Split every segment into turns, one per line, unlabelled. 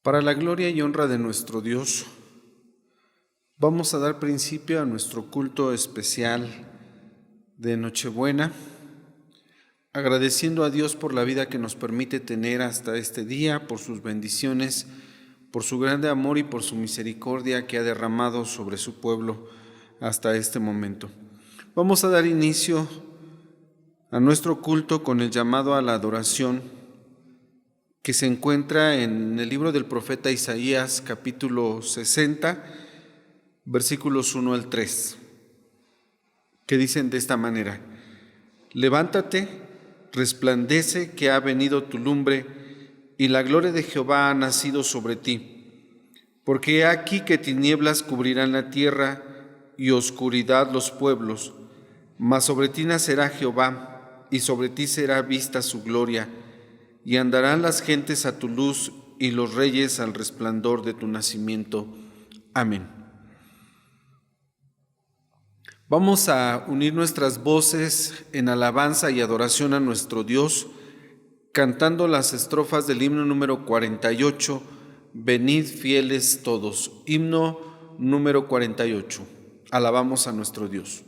Para la gloria y honra de nuestro Dios, vamos a dar principio a nuestro culto especial de Nochebuena, agradeciendo a Dios por la vida que nos permite tener hasta este día, por sus bendiciones, por su grande amor y por su misericordia que ha derramado sobre su pueblo hasta este momento. Vamos a dar inicio a nuestro culto con el llamado a la adoración que se encuentra en el libro del profeta Isaías, capítulo 60, versículos 1 al 3, que dicen de esta manera: Levántate, resplandece, que ha venido tu lumbre, y la gloria de Jehová ha nacido sobre ti. Porque he aquí que tinieblas cubrirán la tierra, y oscuridad los pueblos, mas sobre ti nacerá Jehová, y sobre ti será vista su gloria, y andarán las gentes a tu luz, y los reyes al resplandor de tu nacimiento. Amén. Vamos a unir nuestras voces en alabanza y adoración a nuestro Dios, cantando las estrofas del himno número 48, Venid fieles todos. Himno número 48. Alabamos a nuestro Dios.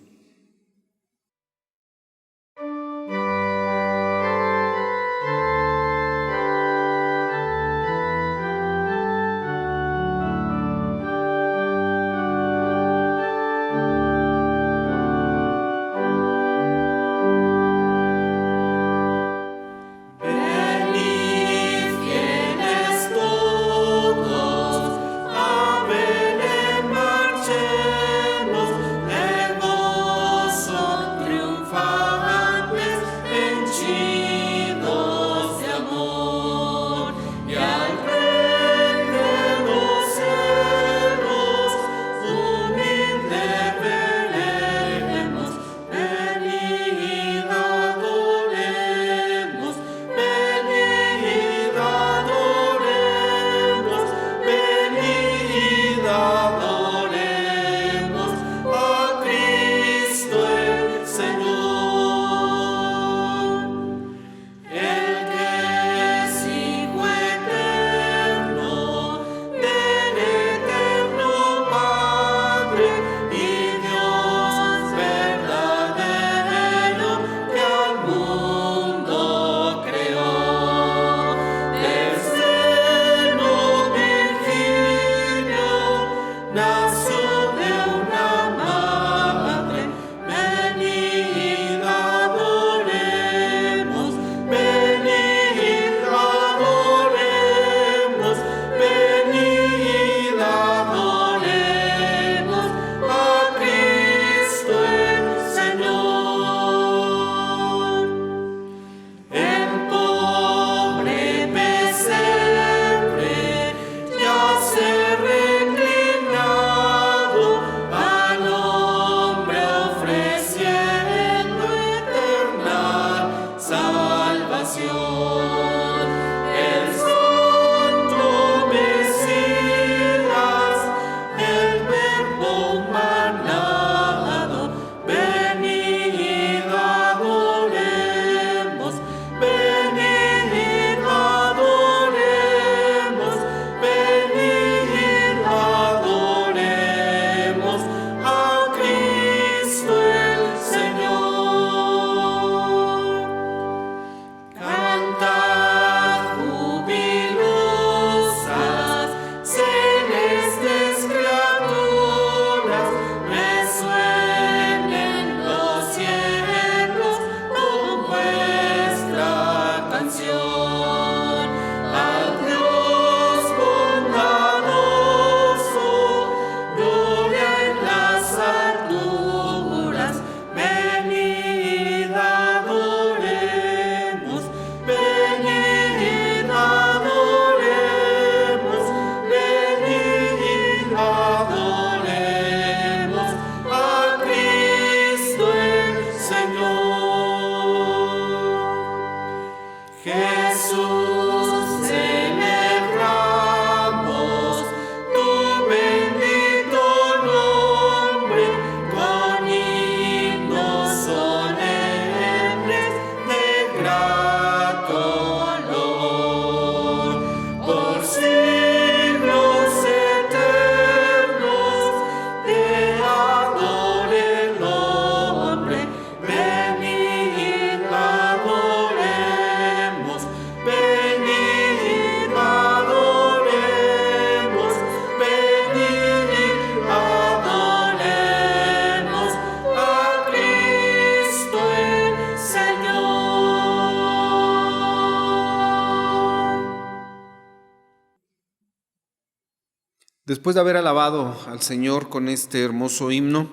Después de haber alabado al Señor con este hermoso himno,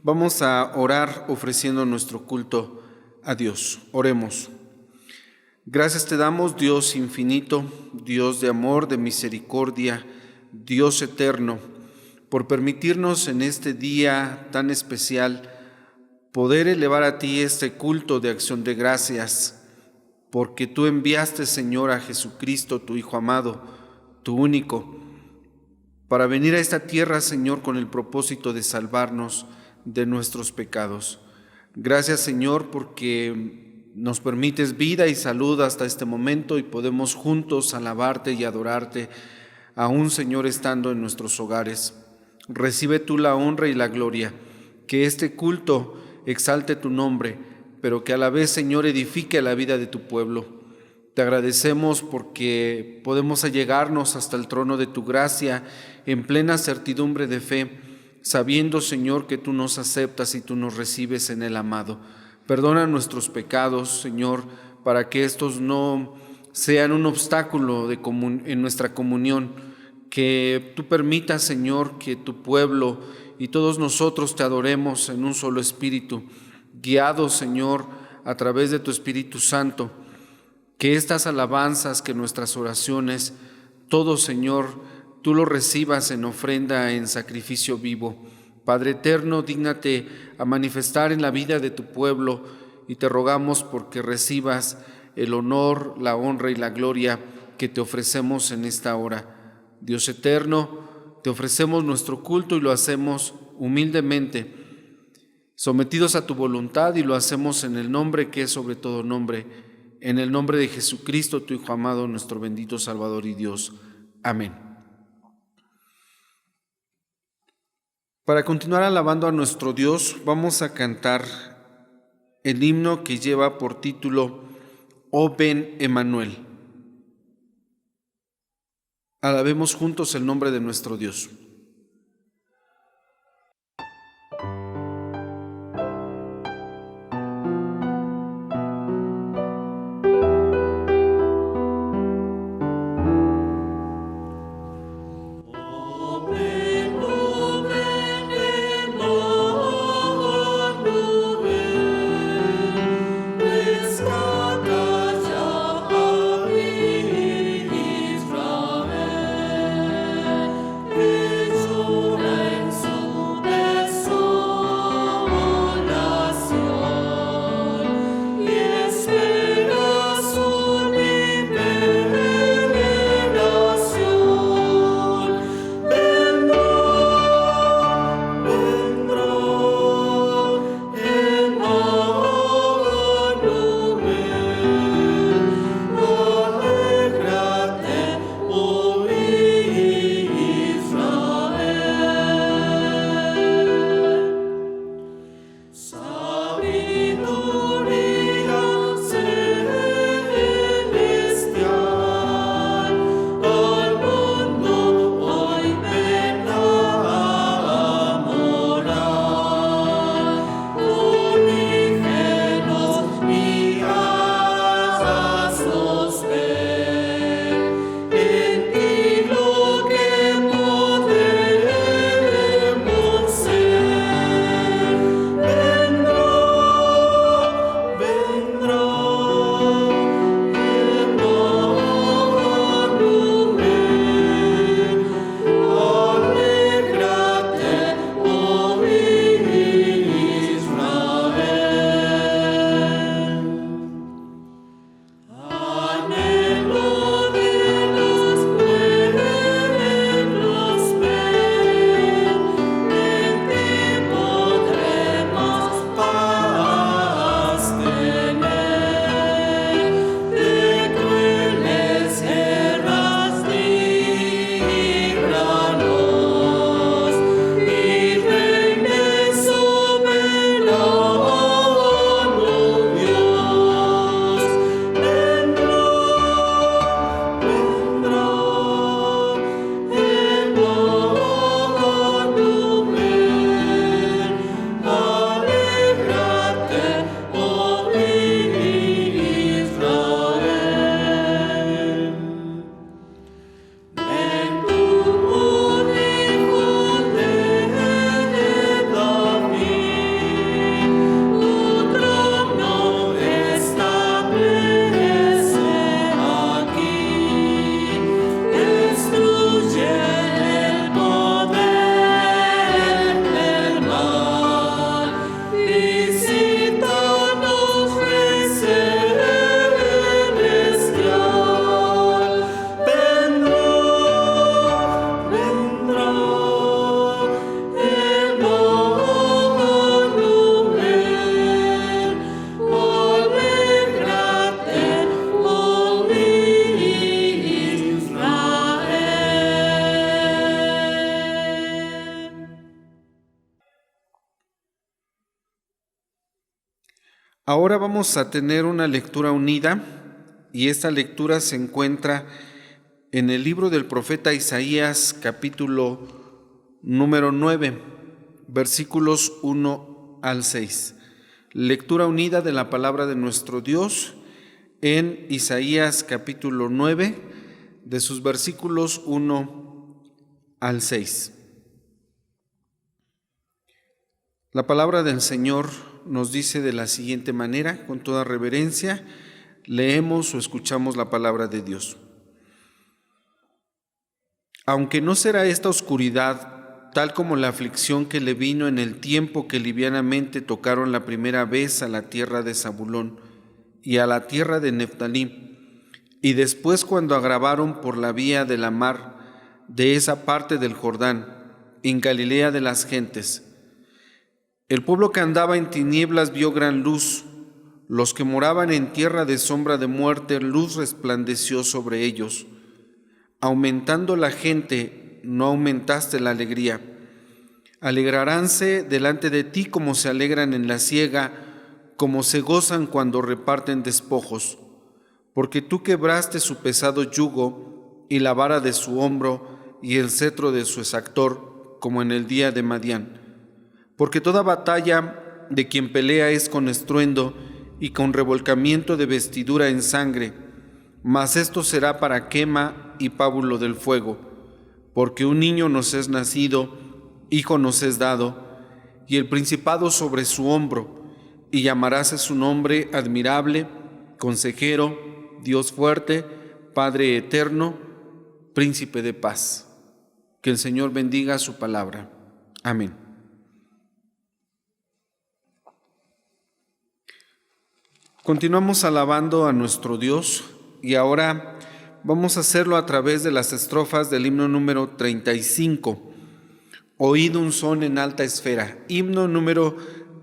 vamos a orar ofreciendo nuestro culto a Dios. Oremos. Gracias te damos, Dios infinito, Dios de amor, de misericordia, Dios eterno, por permitirnos en este día tan especial poder elevar a ti este culto de acción de gracias, porque tú enviaste, Señor, a Jesucristo, tu Hijo amado, tu único, para venir a esta tierra, Señor, con el propósito de salvarnos de nuestros pecados. Gracias, Señor, porque nos permites vida y salud hasta este momento y podemos juntos alabarte y adorarte, aún, Señor, estando en nuestros hogares. Recibe tú la honra y la gloria, que este culto exalte tu nombre, pero que a la vez, Señor, edifique la vida de tu pueblo. Te agradecemos porque podemos allegarnos hasta el trono de tu gracia en plena certidumbre de fe, sabiendo, Señor, que tú nos aceptas y tú nos recibes en el amado. Perdona nuestros pecados, Señor, para que estos no sean un obstáculo en nuestra comunión. Que tú permitas, Señor, que tu pueblo y todos nosotros te adoremos en un solo espíritu, guiados, Señor, a través de tu Espíritu Santo. Que estas alabanzas, que nuestras oraciones, todo, Señor, tú lo recibas en ofrenda, en sacrificio vivo. Padre eterno, dígnate a manifestar en la vida de tu pueblo y te rogamos porque recibas el honor, la honra y la gloria que te ofrecemos en esta hora. Dios eterno, te ofrecemos nuestro culto y lo hacemos humildemente, sometidos a tu voluntad, y lo hacemos en el nombre que es sobre todo nombre, en el nombre de Jesucristo, tu Hijo amado, nuestro bendito Salvador y Dios. Amén. Para continuar alabando a nuestro Dios, vamos a cantar el himno que lleva por título Oh ven Emmanuel. Alabemos juntos el nombre de nuestro Dios.
Israel.
Ahora vamos a tener una lectura unida y esta lectura se encuentra en el libro del profeta Isaías, capítulo número 9, versículos 1 al 6. Lectura unida de la palabra de nuestro Dios en Isaías capítulo 9, de sus versículos 1 al 6. La palabra del Señor nos dice de la siguiente manera, con toda reverencia, leemos o escuchamos la palabra de Dios. Aunque no será esta oscuridad tal como la aflicción que le vino en el tiempo que livianamente tocaron la primera vez a la tierra de Zabulón y a la tierra de Neftalí, y después cuando agravaron por la vía de la mar de esa parte del Jordán, en Galilea de las gentes. El pueblo que andaba en tinieblas vio gran luz, los que moraban en tierra de sombra de muerte, luz resplandeció sobre ellos. Aumentando la gente, no aumentaste la alegría. Alegraránse delante de ti como se alegran en la siega, como se gozan cuando reparten despojos, porque tú quebraste su pesado yugo y la vara de su hombro y el cetro de su exactor, como en el día de Madián. Porque toda batalla de quien pelea es con estruendo y con revolcamiento de vestidura en sangre, mas esto será para quema y pábulo del fuego, porque un niño nos es nacido, hijo nos es dado, y el principado sobre su hombro, y llamarás su nombre admirable, consejero, Dios fuerte, Padre eterno, príncipe de paz. Que el Señor bendiga su palabra. Amén. Continuamos alabando a nuestro Dios y ahora vamos a hacerlo a través de las estrofas del himno número 35. Oíd un son en alta esfera. Himno número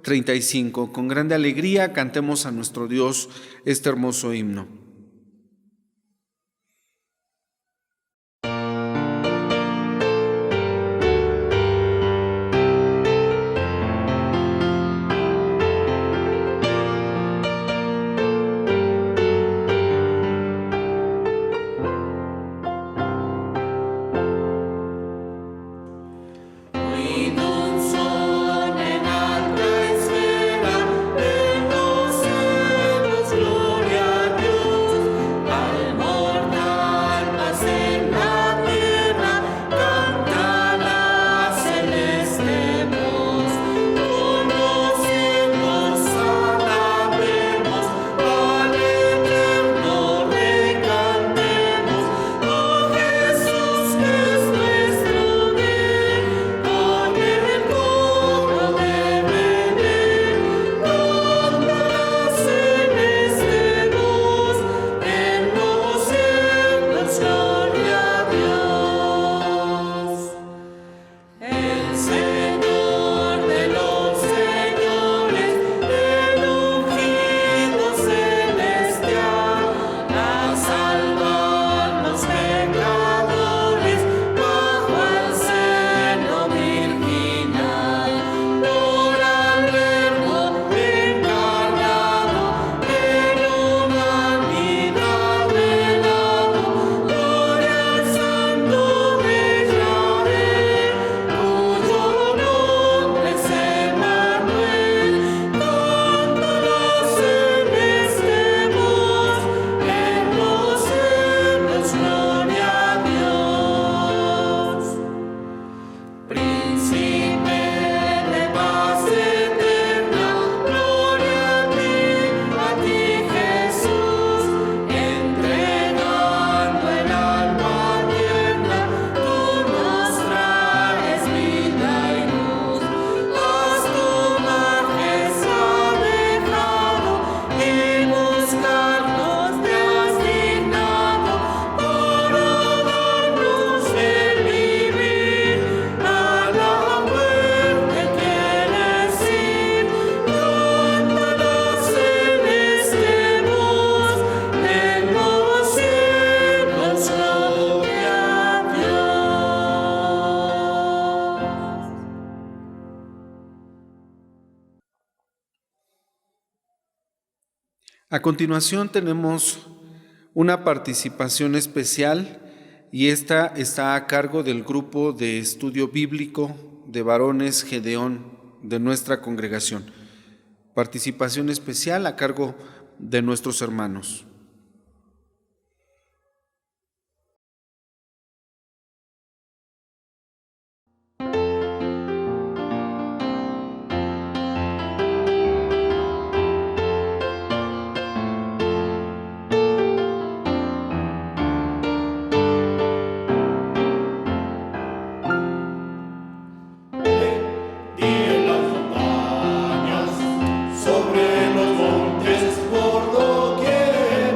35. Con grande alegría cantemos a nuestro Dios este hermoso himno.
Gloria a Dios.
A continuación tenemos una participación especial y esta está a cargo del grupo de estudio bíblico de varones Gedeón de nuestra congregación. Participación especial a cargo de nuestros hermanos.
Sobre los montes por doquier.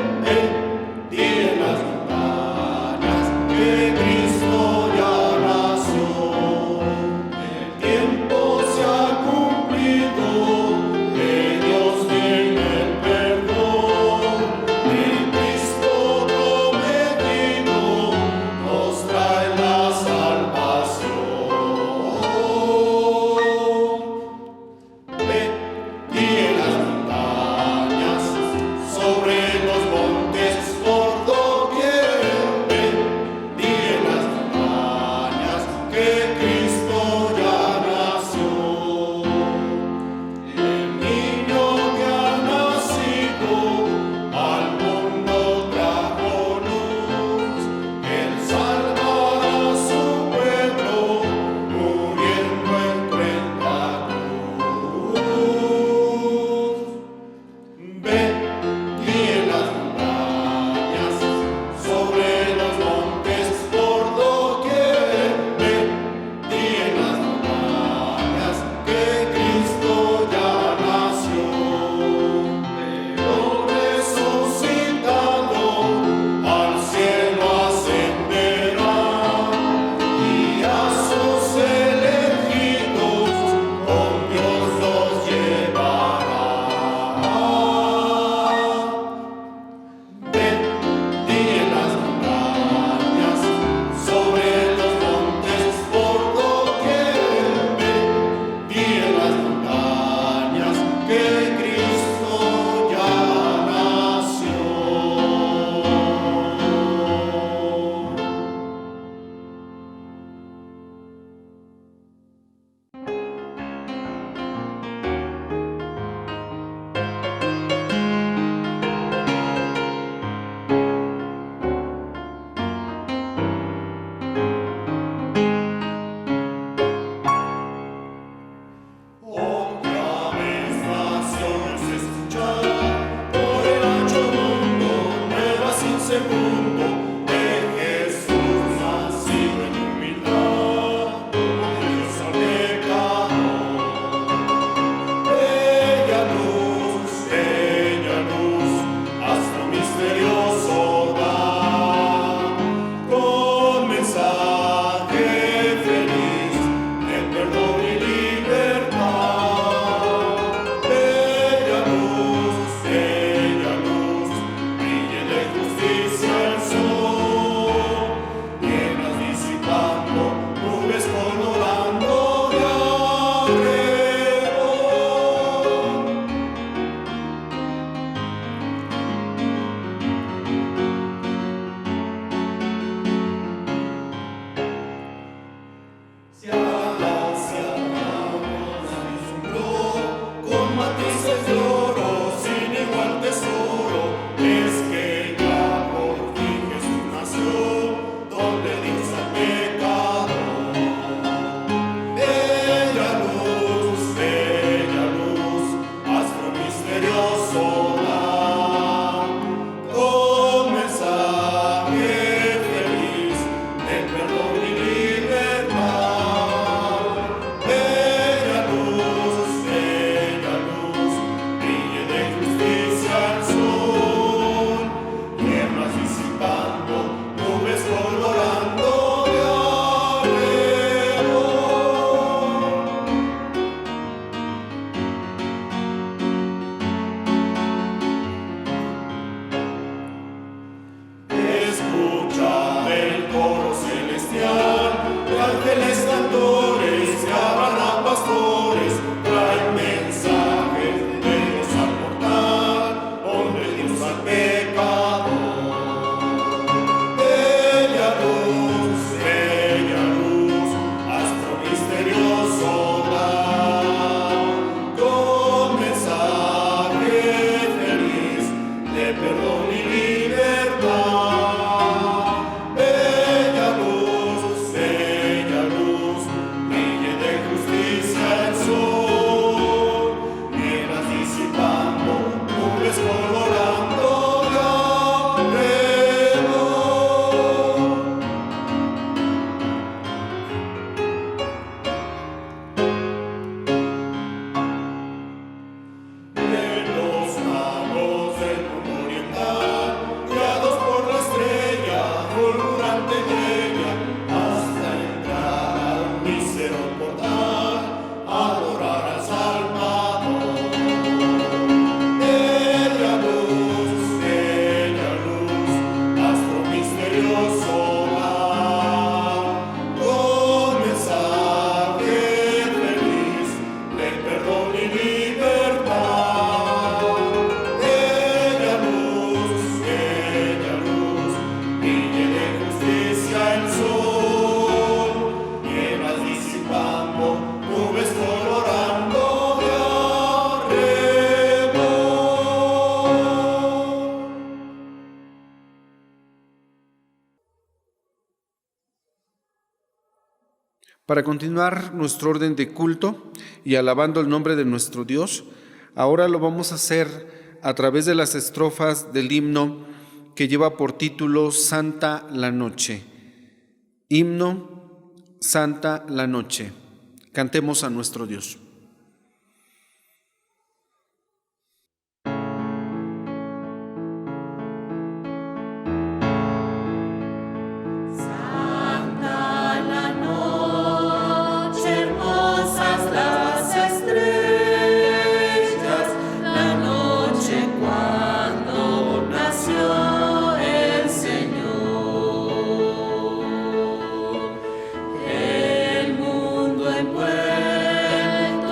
Para continuar nuestro orden de culto y alabando el nombre de nuestro Dios, ahora lo vamos a hacer a través de las estrofas del himno que lleva por título Santa la Noche. Himno Santa la Noche. Cantemos a nuestro Dios.
El mundo envuelto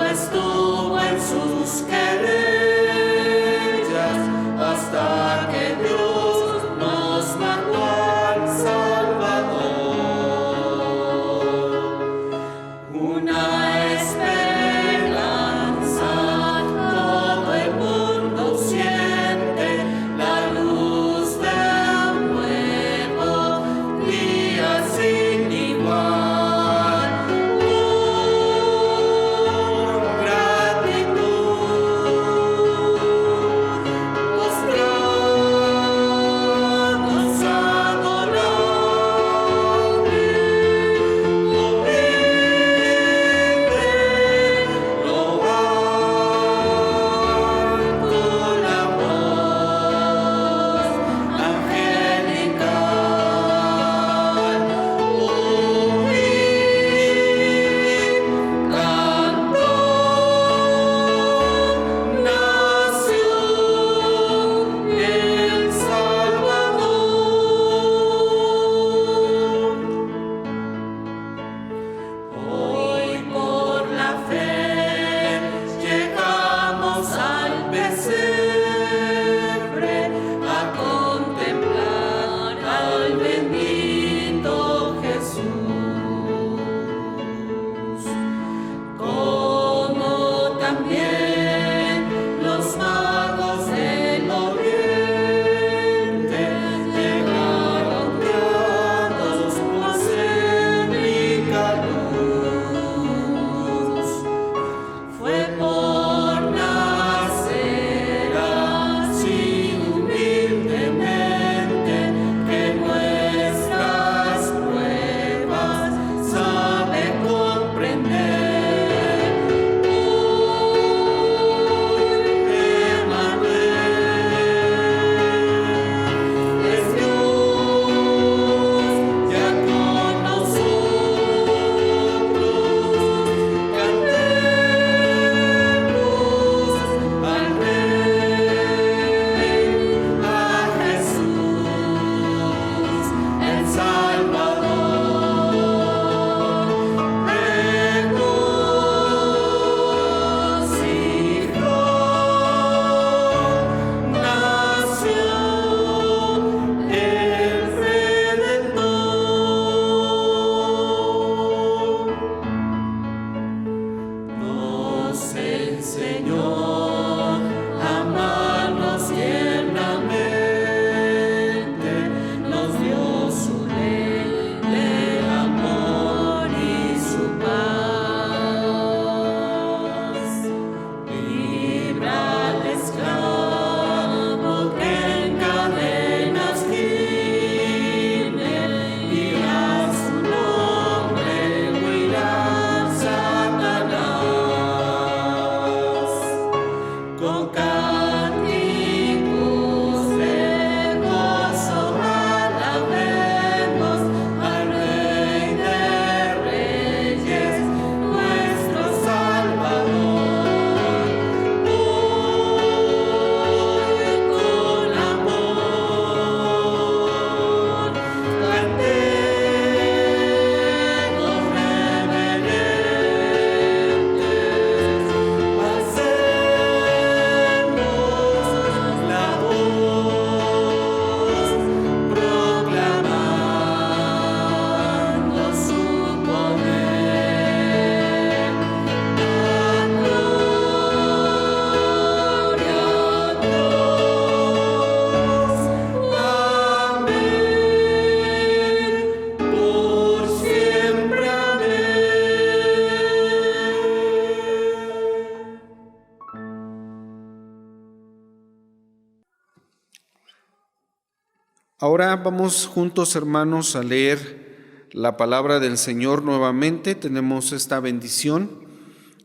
Ahora vamos juntos, hermanos, a leer la palabra del Señor nuevamente. Tenemos esta bendición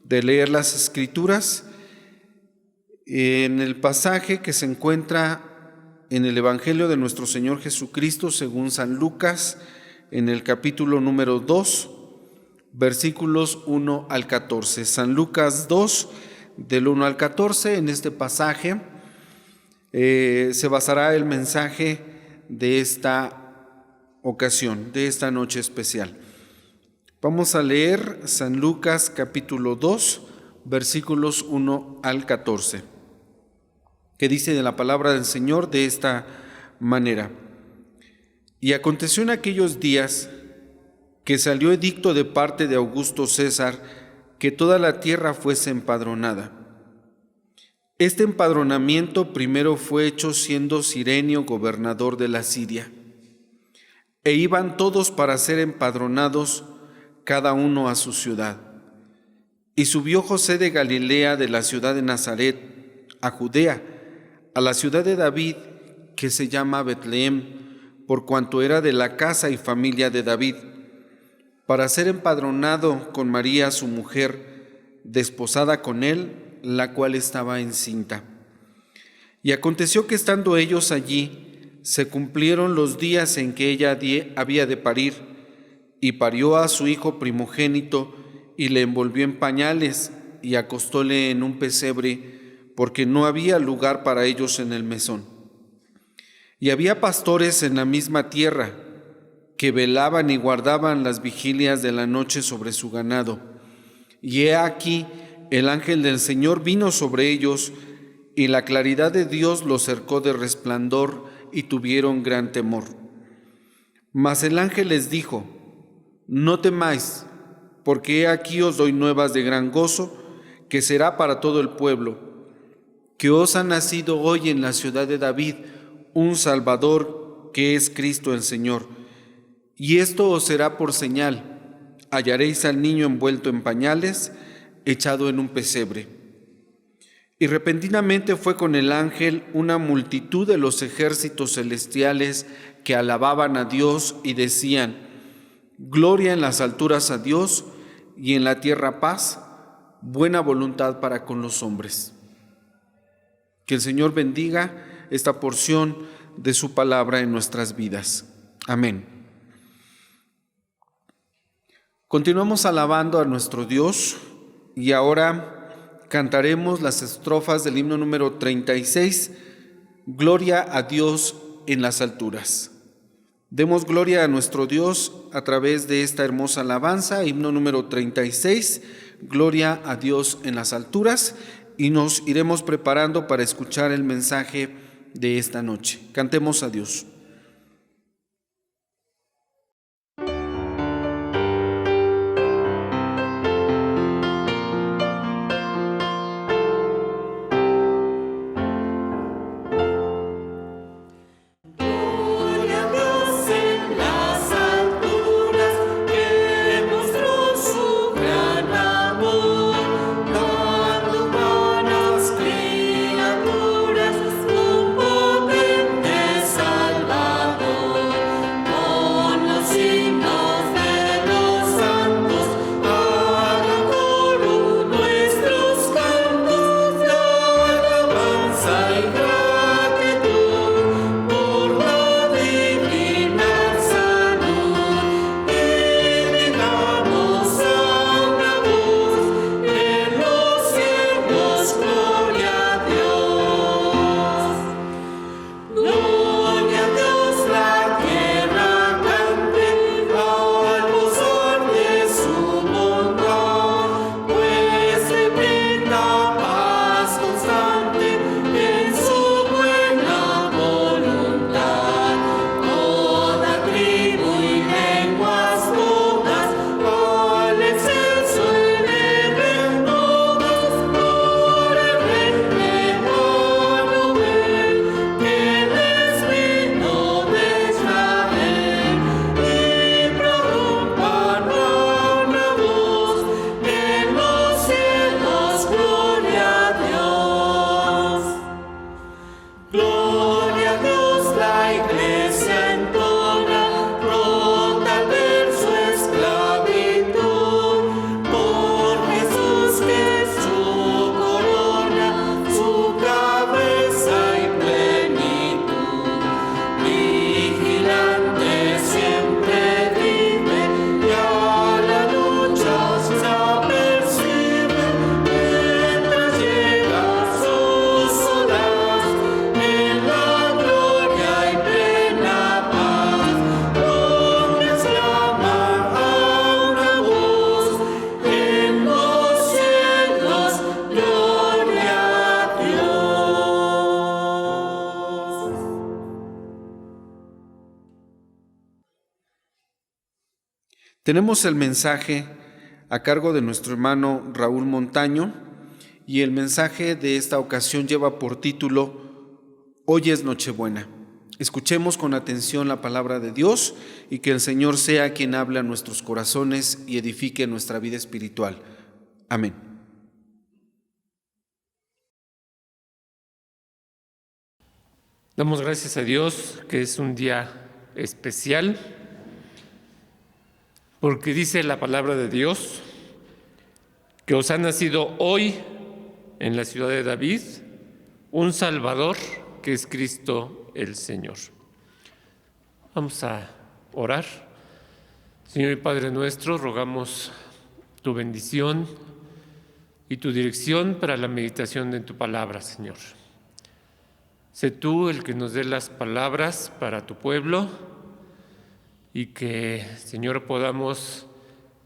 de leer las Escrituras en el pasaje que se encuentra en el Evangelio de nuestro Señor Jesucristo según San Lucas, en el capítulo número 2, versículos 1 al 14. San Lucas 2, del 1 al 14. En este pasaje se basará el mensaje de esta ocasión, de esta noche especial. Vamos a leer San Lucas capítulo 2, versículos 1 al 14, que dice de la palabra del Señor de esta manera. Y aconteció en aquellos días que salió edicto de parte de Augusto César que toda la tierra fuese empadronada. Este empadronamiento primero fue hecho siendo Cirenio gobernador de la Siria. E iban todos para ser empadronados, cada uno a su ciudad. Y subió José de Galilea, de la ciudad de Nazaret, a Judea, a la ciudad de David, que se llama Betlehem, por cuanto era de la casa y familia de David, para ser empadronado con María su mujer, desposada con él, la cual estaba encinta. Y aconteció que estando ellos allí, se cumplieron los días en que ella había de parir, y parió a su hijo primogénito, y le envolvió en pañales, y acostóle en un pesebre, porque no había lugar para ellos en el mesón. Y había pastores en la misma tierra, que velaban y guardaban las vigilias de la noche sobre su ganado. Y he aquí, el ángel del Señor vino sobre ellos, y la claridad de Dios los cercó de resplandor, y tuvieron gran temor. Mas el ángel les dijo: no temáis, porque he aquí os doy nuevas de gran gozo, que será para todo el pueblo, que os ha nacido hoy en la ciudad de David un Salvador, que es Cristo el Señor. Y esto os será por señal: hallaréis al niño envuelto en pañales, echado en un pesebre. Y repentinamente fue con el ángel una multitud de los ejércitos celestiales que alababan a Dios y decían: gloria en las alturas a Dios, y en la tierra paz, buena voluntad para con los hombres. Que el Señor bendiga esta porción de su palabra en nuestras vidas. Amén. Continuamos alabando a nuestro Dios y ahora cantaremos las estrofas del himno número 36, Gloria a Dios en las alturas. Demos gloria a nuestro Dios a través de esta hermosa alabanza, himno número 36, Gloria a Dios en las alturas, y nos iremos preparando para escuchar el mensaje de esta noche. Cantemos a Dios.
Salva.
Tenemos el mensaje a cargo de nuestro hermano Raúl Montaño y el mensaje de esta ocasión lleva por título Hoy es Nochebuena. Escuchemos con atención la palabra de Dios y que el Señor sea quien hable a nuestros corazones y edifique nuestra vida espiritual. Amén.
Damos gracias a Dios que es un día especial, porque dice la palabra de Dios que os ha nacido hoy en la ciudad de David un Salvador que es Cristo el Señor. Vamos a orar. Señor y Padre nuestro, rogamos tu bendición y tu dirección para la meditación de tu palabra, Señor. Sé tú el que nos dé las palabras para tu pueblo y que, Señor, podamos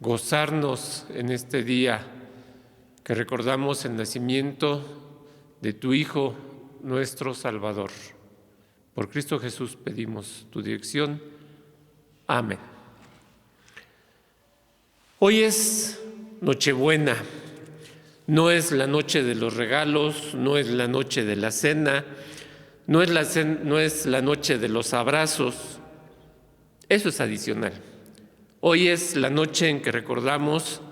gozarnos en este día que recordamos el nacimiento de tu Hijo, nuestro Salvador. Por Cristo Jesús pedimos tu dirección. Amén. Hoy es Nochebuena. No es la noche de los regalos, no es la noche de la cena, no es la noche de los abrazos. Eso es adicional. Hoy es la noche en que recordamos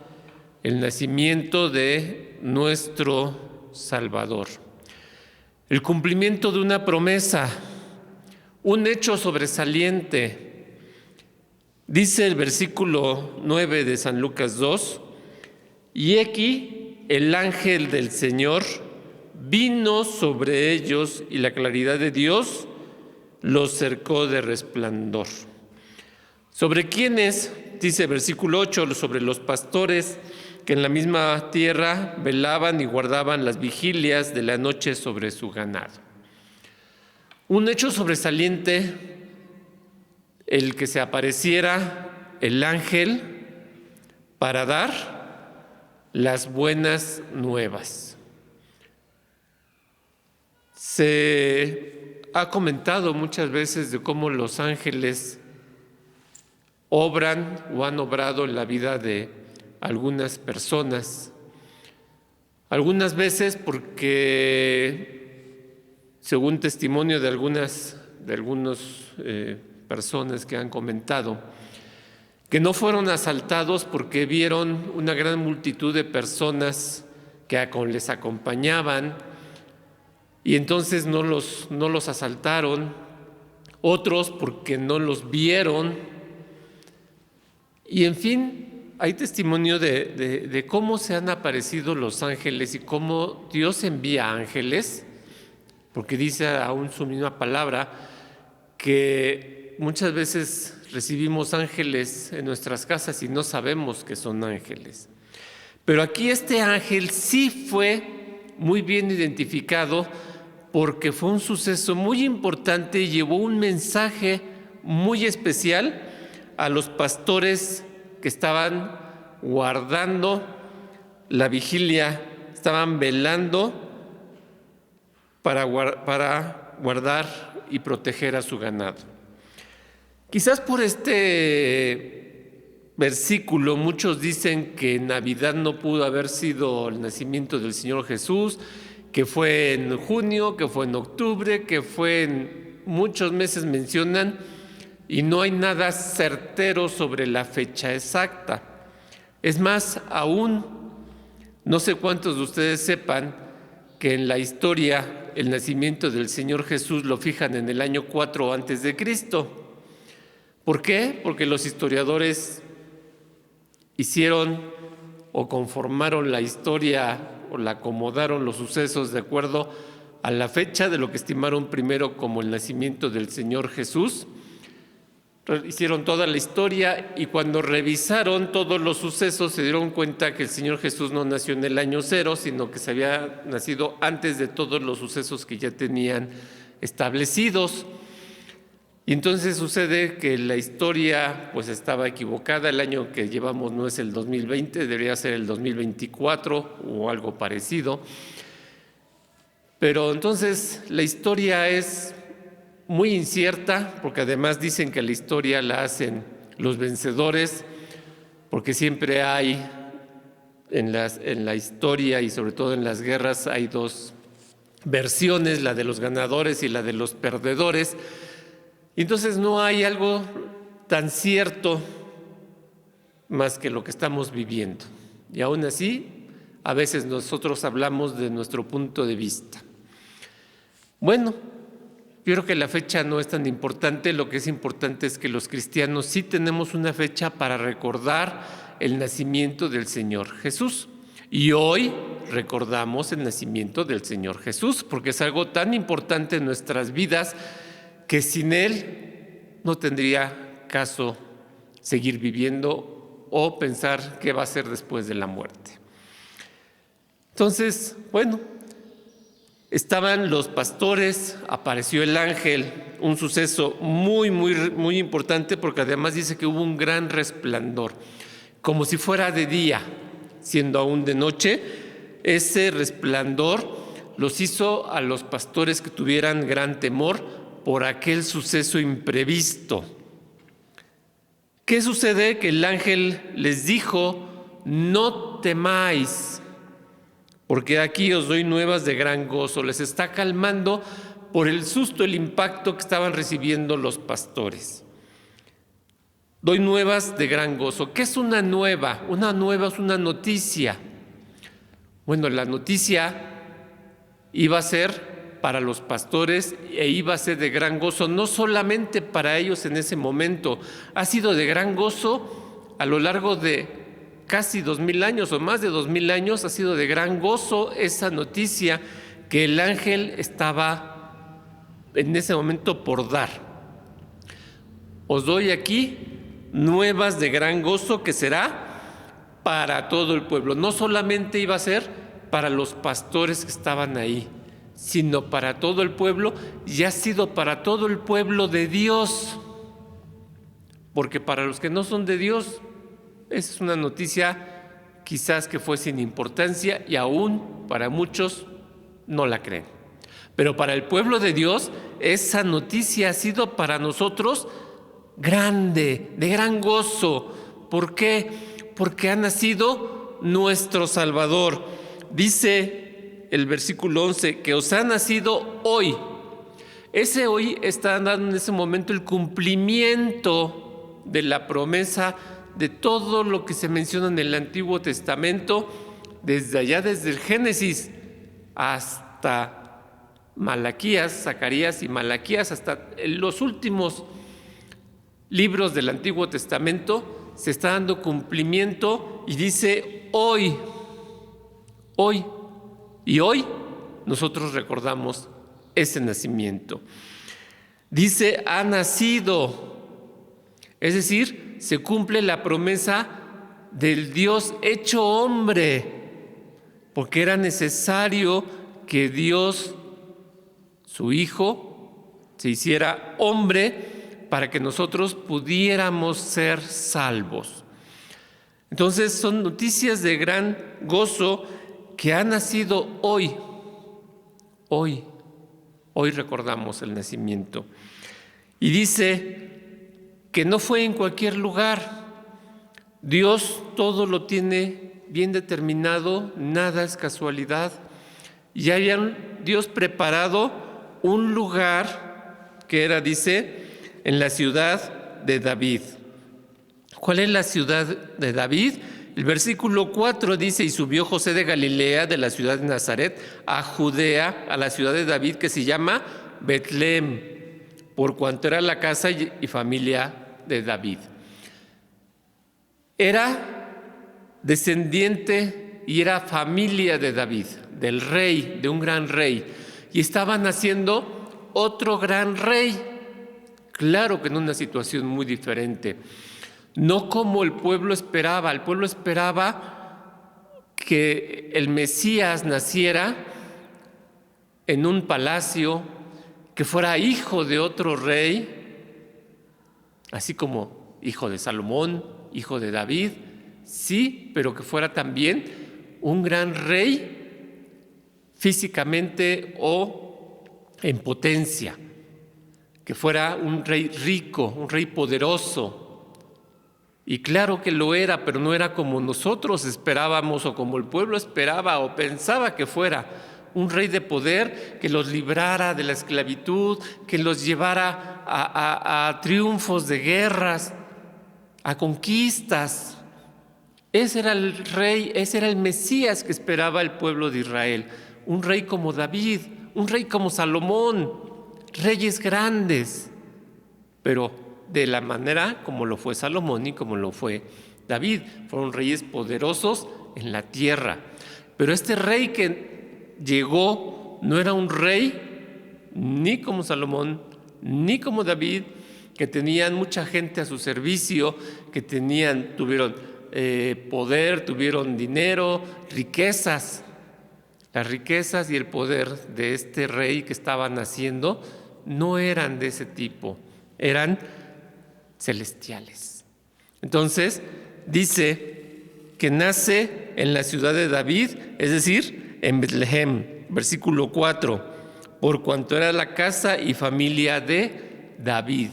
el nacimiento de nuestro Salvador. El cumplimiento de una promesa, un hecho sobresaliente. Dice el versículo 9 de San Lucas 2, y aquí el ángel del Señor vino sobre ellos y la claridad de Dios los cercó de resplandor. ¿Sobre quiénes? Dice el versículo 8, sobre los pastores que en la misma tierra velaban y guardaban las vigilias de la noche sobre su ganado. Un hecho sobresaliente, el que se apareciera el ángel para dar las buenas nuevas. Se ha comentado muchas veces de cómo los ángeles obran o han obrado en la vida de algunas personas. Algunas veces porque, según testimonio de algunas personas que han comentado, que no fueron asaltados porque vieron una gran multitud de personas que les acompañaban y entonces no los asaltaron, otros porque no los vieron. Y en fin, hay testimonio de cómo se han aparecido los ángeles y cómo Dios envía ángeles, porque dice aún su misma palabra que muchas veces recibimos ángeles en nuestras casas y no sabemos que son ángeles. Pero aquí este ángel sí fue muy bien identificado porque fue un suceso muy importante y llevó un mensaje muy especial a los pastores que estaban guardando la vigilia, estaban velando para guardar y proteger a su ganado. Quizás por este versículo muchos dicen que Navidad no pudo haber sido el nacimiento del Señor Jesús, que fue en junio, que fue en octubre, que fue en muchos meses mencionan, y no hay nada certero sobre la fecha exacta. Es más, aún no sé cuántos de ustedes sepan que en la historia el nacimiento del Señor Jesús lo fijan en el año 4 antes de Cristo. ¿Por qué? Porque los historiadores hicieron o conformaron la historia o la acomodaron los sucesos de acuerdo a la fecha de lo que estimaron primero como el nacimiento del Señor Jesús. Hicieron toda la historia y cuando revisaron todos los sucesos se dieron cuenta que el Señor Jesús no nació en el año 0, sino que se había nacido antes de todos los sucesos que ya tenían establecidos. Y entonces sucede que la historia pues estaba equivocada, el año que llevamos no es el 2020, debería ser el 2024 o algo parecido. Pero entonces la historia es muy incierta, porque además dicen que la historia la hacen los vencedores. porque siempre hay en la historia y sobre todo en las guerras hay dos versiones, la de los ganadores y la de los perdedores. Entonces no hay algo tan cierto más que lo que estamos viviendo. Y aún así, a veces nosotros hablamos de nuestro punto de vista. Bueno, yo creo que la fecha no es tan importante. Lo que es importante es que los cristianos sí tenemos una fecha para recordar el nacimiento del Señor Jesús. Y hoy recordamos el nacimiento del Señor Jesús, porque es algo tan importante en nuestras vidas que sin Él no tendría caso seguir viviendo o pensar qué va a ser después de la muerte. Entonces, bueno, estaban los pastores, apareció el ángel, un suceso muy importante, porque además dice que hubo un gran resplandor, como si fuera de día, siendo aún de noche. Ese resplandor los hizo a los pastores que tuvieran gran temor por aquel suceso imprevisto. ¿Qué sucede? Que el ángel les dijo: no temáis, porque aquí os doy nuevas de gran gozo. Les está calmando por el susto, el impacto que estaban recibiendo los pastores. Doy nuevas de gran gozo. ¿Qué es una nueva? Una nueva es una noticia. Bueno, la noticia iba a ser para los pastores e iba a ser de gran gozo, no solamente para ellos en ese momento, ha sido de gran gozo a lo largo de casi 2000 años o más de 2000 años, ha sido de gran gozo esa noticia que el ángel estaba en ese momento por dar. Os doy aquí nuevas de gran gozo que será para todo el pueblo. No solamente iba a ser para los pastores que estaban ahí, sino para todo el pueblo, y ha sido para todo el pueblo de Dios. Porque para los que no son de Dios, esa es una noticia quizás que fue sin importancia y aún para muchos no la creen. Pero para el pueblo de Dios, esa noticia ha sido para nosotros grande, de gran gozo. ¿Por qué? Porque ha nacido nuestro Salvador. Dice el versículo 11, que os ha nacido hoy. Ese hoy está dando en ese momento el cumplimiento de la promesa de todo lo que se menciona en el Antiguo Testamento, desde el Génesis hasta Malaquías, Zacarías y Malaquías, hasta los últimos libros del Antiguo Testamento, se está dando cumplimiento y dice hoy. Y hoy nosotros recordamos ese nacimiento. Dice, ha nacido. Es decir, se cumple la promesa del Dios hecho hombre, porque era necesario que Dios, su Hijo, se hiciera hombre para que nosotros pudiéramos ser salvos. Entonces son noticias de gran gozo que ha nacido hoy. Hoy recordamos el nacimiento. Y dice que no fue en cualquier lugar. Dios todo lo tiene bien determinado, nada es casualidad. Y había Dios preparado un lugar que era, dice, en la ciudad de David. ¿Cuál es la ciudad de David? El versículo 4 dice, y subió José de Galilea, de la ciudad de Nazaret, a Judea, a la ciudad de David, que se llama Betlem, por cuanto era la casa y familia de David. Era descendiente y era familia de David, del rey, de un gran rey. Y estaba naciendo otro gran rey, claro que en una situación muy diferente. No como el pueblo esperaba. El pueblo esperaba que el Mesías naciera en un palacio, que fuera hijo de otro rey, así como hijo de Salomón, hijo de David, sí, pero que fuera también un gran rey físicamente o en potencia, que fuera un rey rico, un rey poderoso, Y claro que lo era, pero no era como nosotros esperábamos o como el pueblo esperaba o pensaba que fuera. Un rey de poder que los librara de la esclavitud, que los llevara a triunfos de guerras, a conquistas. Ese era el rey, ese era el Mesías que esperaba el pueblo de Israel. Un rey como David, un rey como Salomón, reyes grandes, pero de la manera como lo fue Salomón y como lo fue David. Fueron reyes poderosos en la tierra. Pero este rey que llegó no era un rey ni como Salomón, ni como David, que tenían mucha gente a su servicio, que tuvieron poder, tuvieron dinero, riquezas. Las riquezas y el poder de este rey que estaba naciendo no eran de ese tipo, eran celestiales. Entonces, dice que nace en la ciudad de David, es decir, en Betlehem, versículo 4, por cuanto era la casa y familia de David.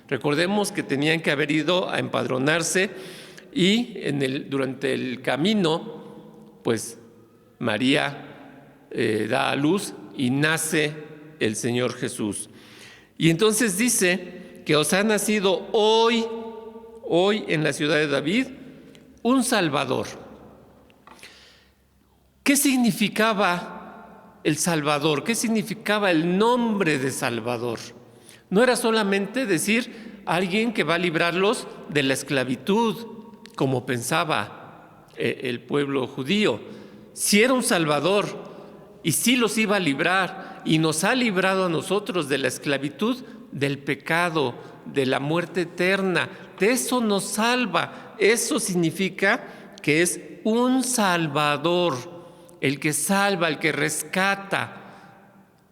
Recordemos que tenían que haber ido a empadronarse y durante el camino, pues María da a luz y nace el Señor Jesús. Y entonces dice que os ha nacido hoy en la ciudad de David, un Salvador. ¿Qué significaba el Salvador? ¿Qué significaba el nombre de Salvador? No era solamente decir alguien que va a librarlos de la esclavitud, como pensaba el pueblo judío. Sí era un Salvador y sí los iba a librar y nos ha librado a nosotros de la esclavitud, del pecado, de la muerte eterna. De eso nos salva. Eso significa que es un Salvador, el que salva, el que rescata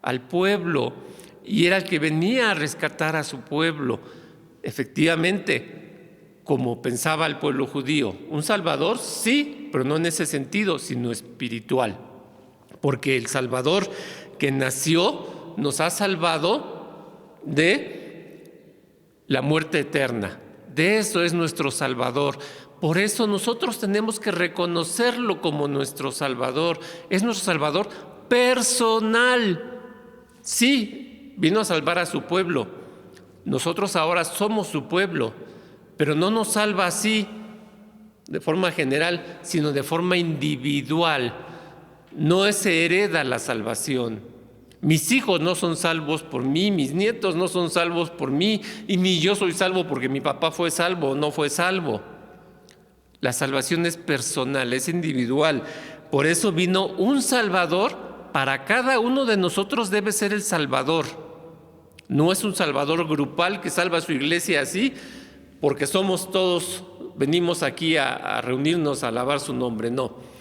al pueblo, y era el que venía a rescatar a su pueblo. Efectivamente, como pensaba el pueblo judío, un Salvador sí, pero no en ese sentido, sino espiritual, porque el Salvador que nació nos ha salvado de la muerte eterna. De eso es nuestro Salvador. Por eso nosotros tenemos que reconocerlo como nuestro Salvador. Es nuestro Salvador personal. Sí, vino a salvar a su pueblo. Nosotros ahora somos su pueblo, pero no nos salva así de forma general, sino de forma individual. No se hereda la salvación. Mis hijos no son salvos por mí, mis nietos no son salvos por mí, y ni yo soy salvo porque mi papá fue salvo o no fue salvo. La salvación es personal, es individual. Por eso vino un Salvador. Para cada uno de nosotros debe ser el Salvador. No es un Salvador grupal que salva a su iglesia así, porque somos todos, venimos aquí a reunirnos a alabar su nombre. No.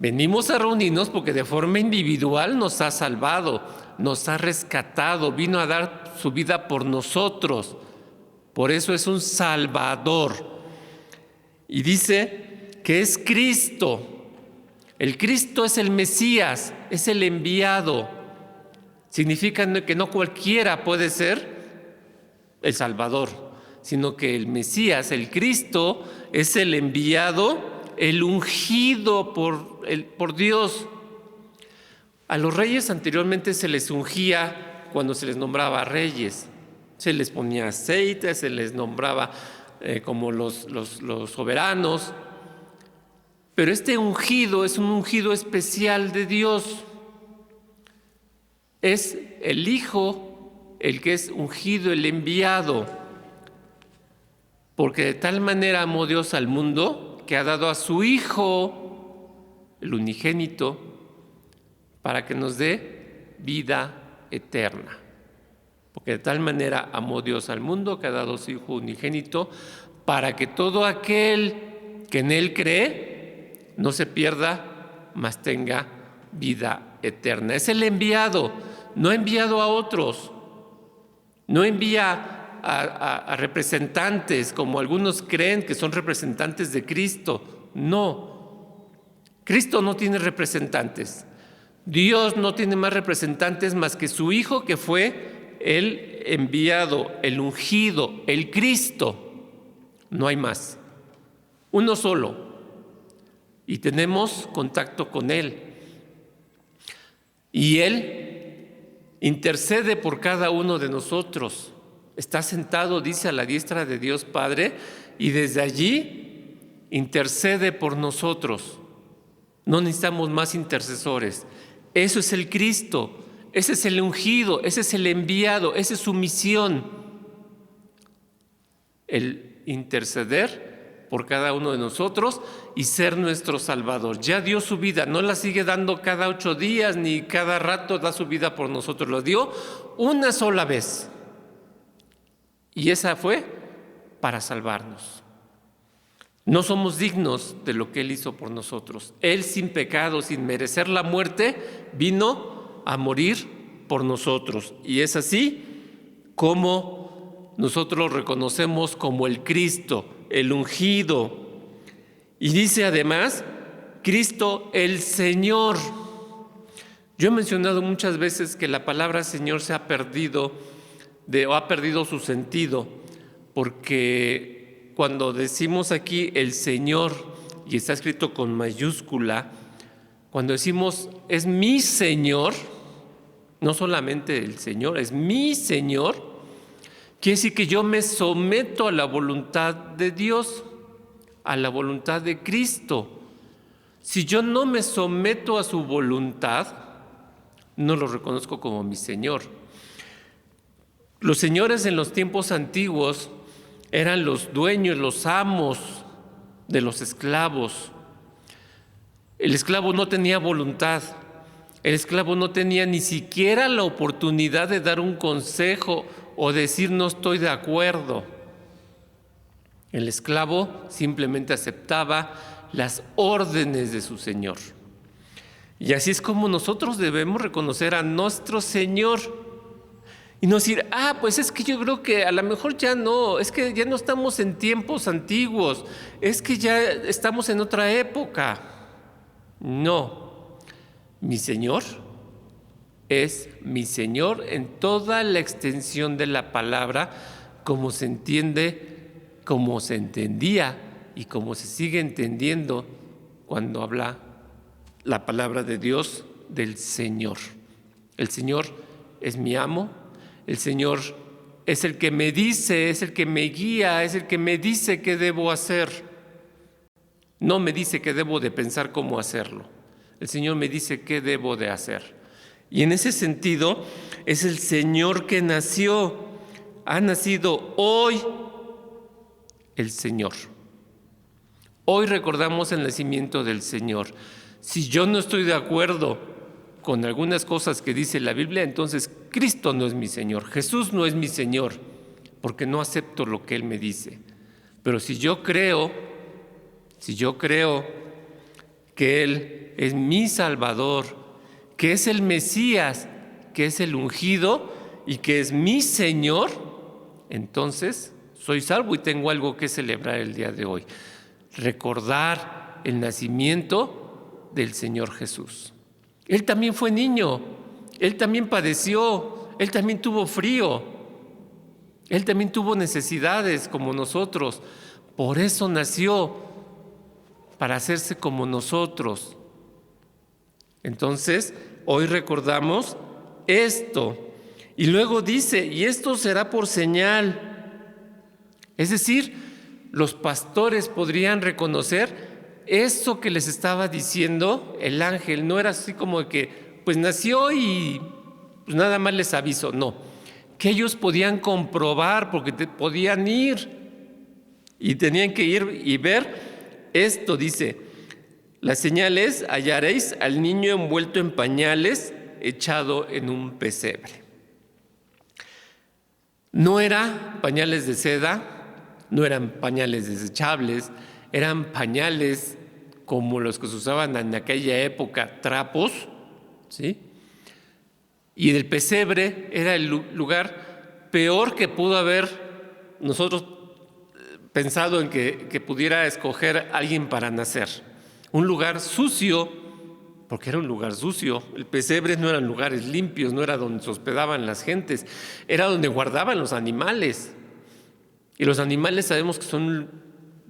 Venimos a reunirnos porque de forma individual nos ha salvado, nos ha rescatado, vino a dar su vida por nosotros. Por eso es un Salvador. Y dice que es Cristo. El Cristo es el Mesías, es el enviado. Significa que no cualquiera puede ser el Salvador, sino que el Mesías, el Cristo, es el enviado, el ungido por Dios. A los reyes anteriormente se les ungía cuando se les nombraba reyes. Se les ponía aceite, se les nombraba como los soberanos. Pero este ungido es un ungido especial de Dios. Es el Hijo el que es ungido, el enviado. Porque de tal manera amó Dios al mundo que ha dado a su Hijo, el unigénito, para que nos dé vida eterna. Porque de tal manera amó Dios al mundo que ha dado a su Hijo unigénito, para que todo aquel que en Él cree no se pierda, mas tenga vida eterna. Es el enviado, no ha enviado a otros, no envía a representantes, como algunos creen que son representantes de Cristo. No, Cristo no tiene representantes. Dios no tiene más representantes más que su Hijo, que fue el enviado, el ungido, el Cristo. No hay más. uno solo, y tenemos contacto con Él. Y Él intercede por cada uno de nosotros. Está sentado, dice, a la diestra de Dios Padre, y desde allí intercede por nosotros. No necesitamos más intercesores. Eso es el Cristo, ese es el ungido, ese es el enviado, esa es su misión. El interceder por cada uno de nosotros y ser nuestro Salvador. Ya dio su vida, no la sigue dando cada 8 días, ni cada rato da su vida por nosotros. Lo dio una sola vez. Y esa fue para salvarnos. No somos dignos de lo que Él hizo por nosotros. Él, sin pecado, sin merecer la muerte, vino a morir por nosotros. Y es así como nosotros lo reconocemos como el Cristo, el ungido. Y dice además, Cristo el Señor. Yo he mencionado muchas veces que la palabra Señor se ha perdido o ha perdido su sentido, porque cuando decimos aquí el Señor, y está escrito con mayúscula, cuando decimos es mi Señor, no solamente el Señor, es mi Señor, quiere decir que yo me someto a la voluntad de Dios, a la voluntad de Cristo. Si yo no me someto a su voluntad, no lo reconozco como mi Señor. Los señores en los tiempos antiguos eran los dueños, los amos de los esclavos. El esclavo no tenía voluntad. El esclavo no tenía ni siquiera la oportunidad de dar un consejo o decir no estoy de acuerdo. El esclavo simplemente aceptaba las órdenes de su señor. Y así es como nosotros debemos reconocer a nuestro Señor. Y no decir, pues es que yo creo que a lo mejor ya no, es que ya no estamos en tiempos antiguos, es que ya estamos en otra época. No, mi Señor es mi Señor en toda la extensión de la palabra, como se entiende, como se entendía y como se sigue entendiendo cuando habla la palabra de Dios del Señor. El Señor es mi amo. El Señor es el que me dice, es el que me guía, es el que me dice qué debo hacer. No me dice que debo de pensar cómo hacerlo. El Señor me dice qué debo de hacer. Y en ese sentido es el Señor que nació. Ha nacido hoy el Señor. Hoy recordamos el nacimiento del Señor. Si yo no estoy de acuerdo con algunas cosas que dice la Biblia, entonces Cristo no es mi Señor, Jesús no es mi Señor, porque no acepto lo que Él me dice. Pero si yo creo que Él es mi Salvador, que es el Mesías, que es el ungido y que es mi Señor, entonces soy salvo y tengo algo que celebrar el día de hoy. Recordar el nacimiento del Señor Jesús. Él también fue niño, Él también padeció, Él también tuvo frío, Él también tuvo necesidades como nosotros. Por eso nació, para hacerse como nosotros. Entonces, hoy recordamos esto. Y luego dice, y esto será por señal. Es decir, los pastores podrían reconocer eso que les estaba diciendo el ángel. No era así como que pues nació y pues nada más les aviso. No, que ellos podían comprobar porque podían ir y tenían que ir y ver esto. Dice, la señal es, hallaréis al niño envuelto en pañales, echado en un pesebre. No eran pañales de seda, no eran pañales desechables, eran pañales como los que se usaban en aquella época, trapos, ¿sí? Y el pesebre era el lugar peor que pudo haber nosotros pensado en que pudiera escoger alguien para nacer. Un lugar sucio, porque era un lugar sucio. El pesebre no eran lugares limpios, no era donde se hospedaban las gentes, era donde guardaban los animales. Y los animales sabemos que son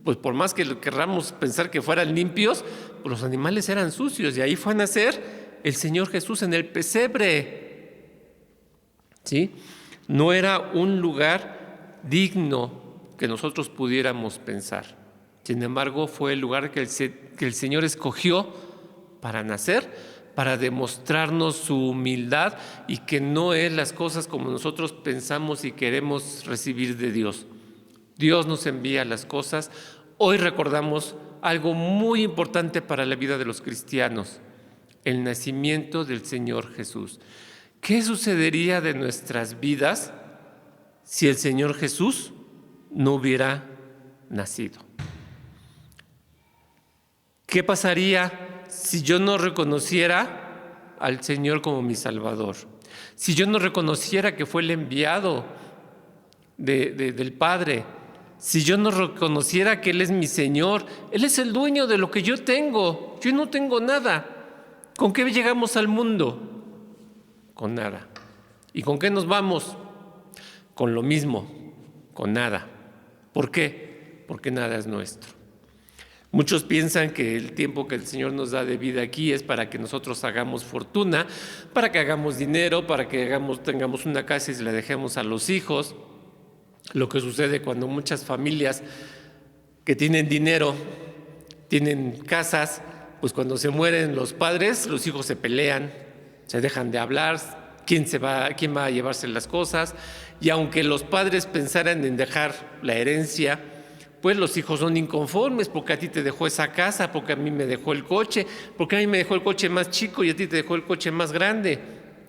pues por más que lo querramos pensar que fueran limpios, pues los animales eran sucios, y ahí fue a nacer el Señor Jesús en el pesebre. ¿Sí? No era un lugar digno que nosotros pudiéramos pensar. Sin embargo, fue el lugar que el Señor escogió para nacer, para demostrarnos su humildad y que no es las cosas como nosotros pensamos y queremos recibir de Dios. Dios nos envía las cosas. Hoy recordamos algo muy importante para la vida de los cristianos: el nacimiento del Señor Jesús. ¿Qué sucedería de nuestras vidas si el Señor Jesús no hubiera nacido? ¿Qué pasaría si yo no reconociera al Señor como mi Salvador? Si yo no reconociera que fue el enviado del Padre, si yo no reconociera que Él es mi Señor, Él es el dueño de lo que yo tengo, yo no tengo nada. ¿Con qué llegamos al mundo? Con nada. ¿Y con qué nos vamos? Con lo mismo, con nada. ¿Por qué? Porque nada es nuestro. Muchos piensan que el tiempo que el Señor nos da de vida aquí es para que nosotros hagamos fortuna, para que hagamos dinero, para que tengamos una casa y se la dejemos a los hijos. Lo que sucede cuando muchas familias que tienen dinero, tienen casas, pues cuando se mueren los padres, los hijos se pelean, se dejan de hablar, quién va a llevarse las cosas, y aunque los padres pensaran en dejar la herencia, pues los hijos son inconformes porque a ti te dejó esa casa, porque a mí me dejó el coche, porque a mí me dejó el coche más chico y a ti te dejó el coche más grande.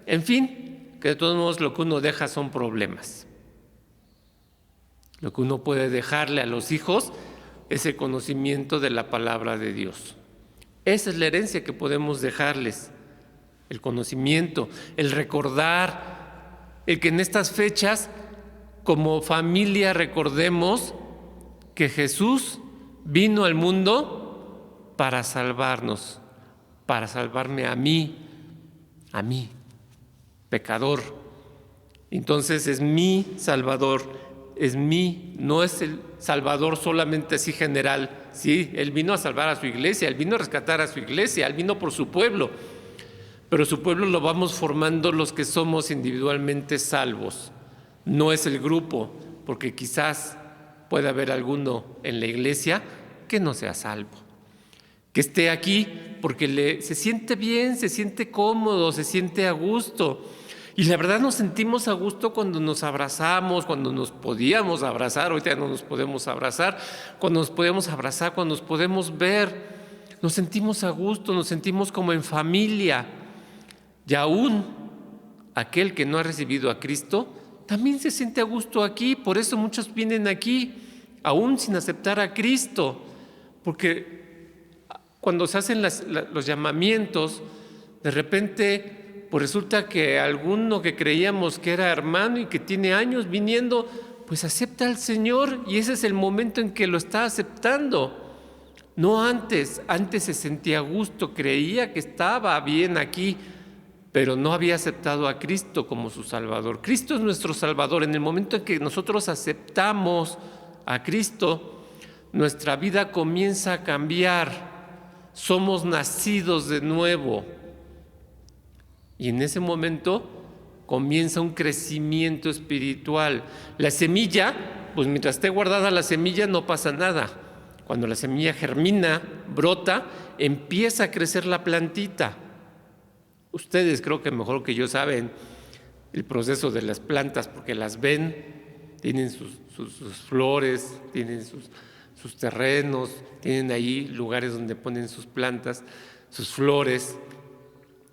En fin, que de todos modos lo que uno deja son problemas. Lo que uno puede dejarle a los hijos es el conocimiento de la palabra de Dios. Esa es la herencia que podemos dejarles, el conocimiento, el recordar, el que en estas fechas como familia recordemos que Jesús vino al mundo para salvarnos, para salvarme a mí, pecador. Entonces es mi Salvador, no es el Salvador solamente así general. Sí, Él vino a salvar a su iglesia, Él vino a rescatar a su iglesia, Él vino por su pueblo, pero su pueblo lo vamos formando los que somos individualmente salvos. No es el grupo, porque quizás puede haber alguno en la iglesia que no sea salvo, que esté aquí porque se siente bien, se siente cómodo, se siente a gusto. Y la verdad nos sentimos a gusto cuando nos abrazamos, cuando nos podíamos abrazar. Ahorita ya no nos podemos abrazar. Cuando nos podemos abrazar, cuando nos podemos ver, nos sentimos a gusto, nos sentimos como en familia. Y aún aquel que no ha recibido a Cristo también se siente a gusto aquí. Por eso muchos vienen aquí, aún sin aceptar a Cristo, porque cuando se hacen los llamamientos, de repente pues resulta que alguno que creíamos que era hermano y que tiene años viniendo, pues acepta al Señor, y ese es el momento en que lo está aceptando. No antes se sentía a gusto, creía que estaba bien aquí, pero no había aceptado a Cristo como su Salvador. Cristo es nuestro Salvador. En el momento en que nosotros aceptamos a Cristo, nuestra vida comienza a cambiar. Somos nacidos de nuevo. Y en ese momento comienza un crecimiento espiritual. La semilla, pues mientras esté guardada la semilla no pasa nada. Cuando la semilla germina, brota, empieza a crecer la plantita. Ustedes creo que mejor que yo saben el proceso de las plantas porque las ven, tienen sus flores, tienen sus terrenos, tienen ahí lugares donde ponen sus plantas, sus flores.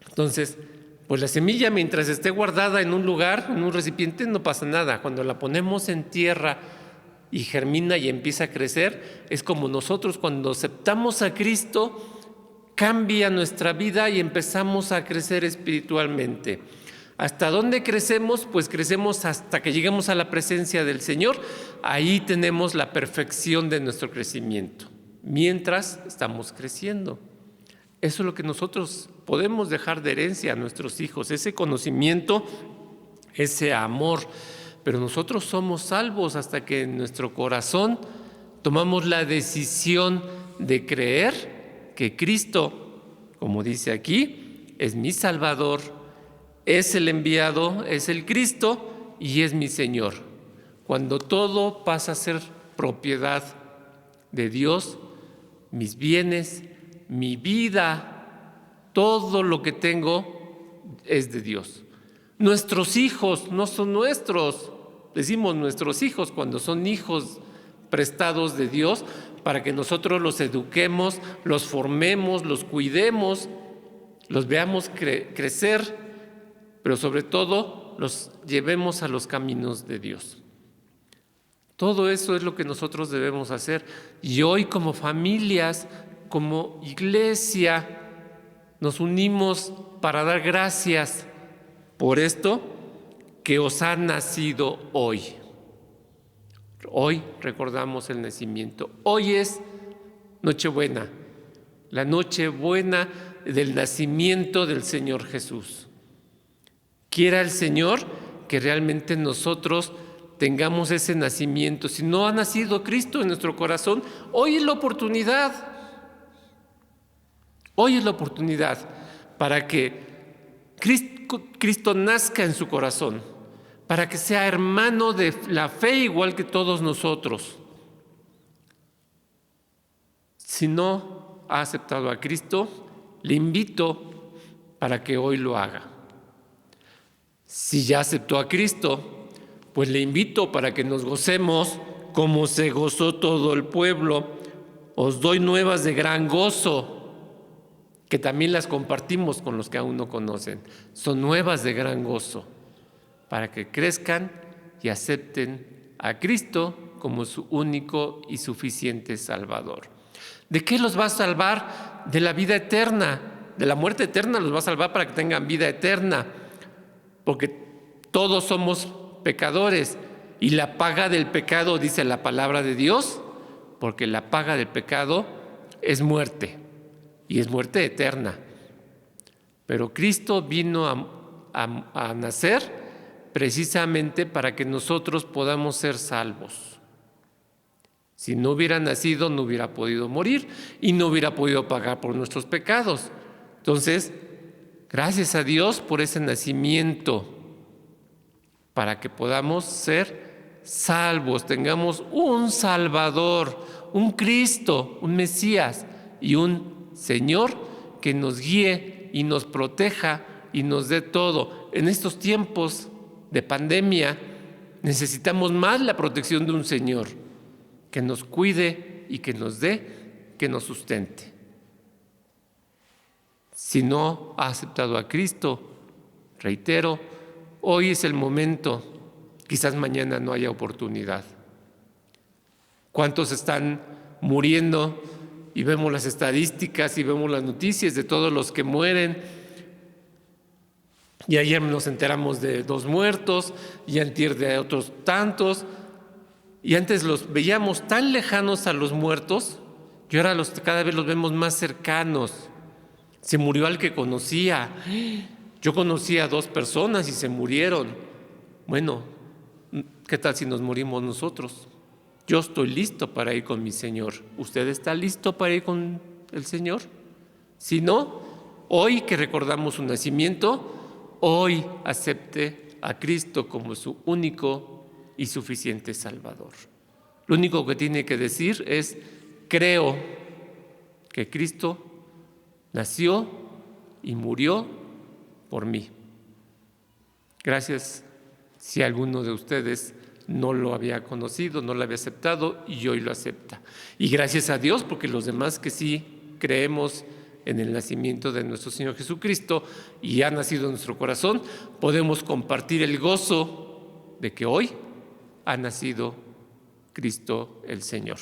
Entonces, pues la semilla mientras esté guardada en un lugar, en un recipiente, no pasa nada. Cuando la ponemos en tierra y germina y empieza a crecer, es como nosotros cuando aceptamos a Cristo, cambia nuestra vida y empezamos a crecer espiritualmente. ¿Hasta dónde crecemos? Pues crecemos hasta que lleguemos a la presencia del Señor. Ahí tenemos la perfección de nuestro crecimiento, mientras estamos creciendo. Eso es lo que nosotros podemos dejar de herencia a nuestros hijos, ese conocimiento, ese amor. Pero nosotros somos salvos hasta que en nuestro corazón tomamos la decisión de creer que Cristo, como dice aquí, es mi Salvador, es el enviado, es el Cristo y es mi Señor. Cuando todo pasa a ser propiedad de Dios, mis bienes, mi vida, todo lo que tengo es de Dios. Nuestros hijos no son nuestros, decimos nuestros hijos cuando son hijos prestados de Dios para que nosotros los eduquemos, los formemos, los cuidemos, los veamos crecer, pero sobre todo los llevemos a los caminos de Dios. Todo eso es lo que nosotros debemos hacer. Y hoy como familias, como iglesia, nos unimos para dar gracias por esto que os ha nacido hoy. Hoy recordamos el nacimiento. Hoy es Nochebuena, la Nochebuena del nacimiento del Señor Jesús. Quiera el Señor que realmente nosotros tengamos ese nacimiento. Si no ha nacido Cristo en nuestro corazón, hoy es la oportunidad. Hoy es la oportunidad para que Cristo nazca en su corazón, para que sea hermano de la fe igual que todos nosotros. Si no ha aceptado a Cristo, le invito para que hoy lo haga. Si ya aceptó a Cristo, pues le invito para que nos gocemos como se gozó todo el pueblo. Os doy nuevas de gran gozo, que también las compartimos con los que aún no conocen. Son nuevas de gran gozo, para que crezcan y acepten a Cristo como su único y suficiente Salvador. ¿De qué los va a salvar? De la vida eterna, de la muerte eterna los va a salvar para que tengan vida eterna, porque todos somos pecadores y la paga del pecado, dice la palabra de Dios, porque la paga del pecado es muerte y es muerte eterna. Pero Cristo vino a nacer precisamente para que nosotros podamos ser salvos. Si no hubiera nacido, no hubiera podido morir y no hubiera podido pagar por nuestros pecados. Entonces, gracias a Dios por ese nacimiento, para que podamos ser salvos, tengamos un Salvador, un Cristo, un Mesías y un Señor que nos guíe y nos proteja y nos dé todo. En estos tiempos de pandemia necesitamos más la protección de un Señor que nos cuide y que nos dé, que nos sustente. Si no ha aceptado a Cristo, reitero, hoy es el momento, quizás mañana no haya oportunidad. ¿Cuántos están muriendo? Y vemos las estadísticas y vemos las noticias de todos los que mueren. Y ayer nos enteramos de 2 muertos y antier de otros tantos. Y antes los veíamos tan lejanos a los muertos y ahora cada vez los vemos más cercanos. Se murió al que conocía. Yo conocía a 2 personas y se murieron. Bueno, ¿qué tal si nos morimos nosotros? Yo estoy listo para ir con mi Señor. ¿Usted está listo para ir con el Señor? Si no, hoy que recordamos su nacimiento, hoy acepte a Cristo como su único y suficiente Salvador. Lo único que tiene que decir es: creo que Cristo nació y murió por mí. Gracias si alguno de ustedes no lo había conocido, no lo había aceptado y hoy lo acepta. Y gracias a Dios, porque los demás que sí creemos en el nacimiento de nuestro Señor Jesucristo y ha nacido en nuestro corazón, podemos compartir el gozo de que hoy ha nacido Cristo el Señor.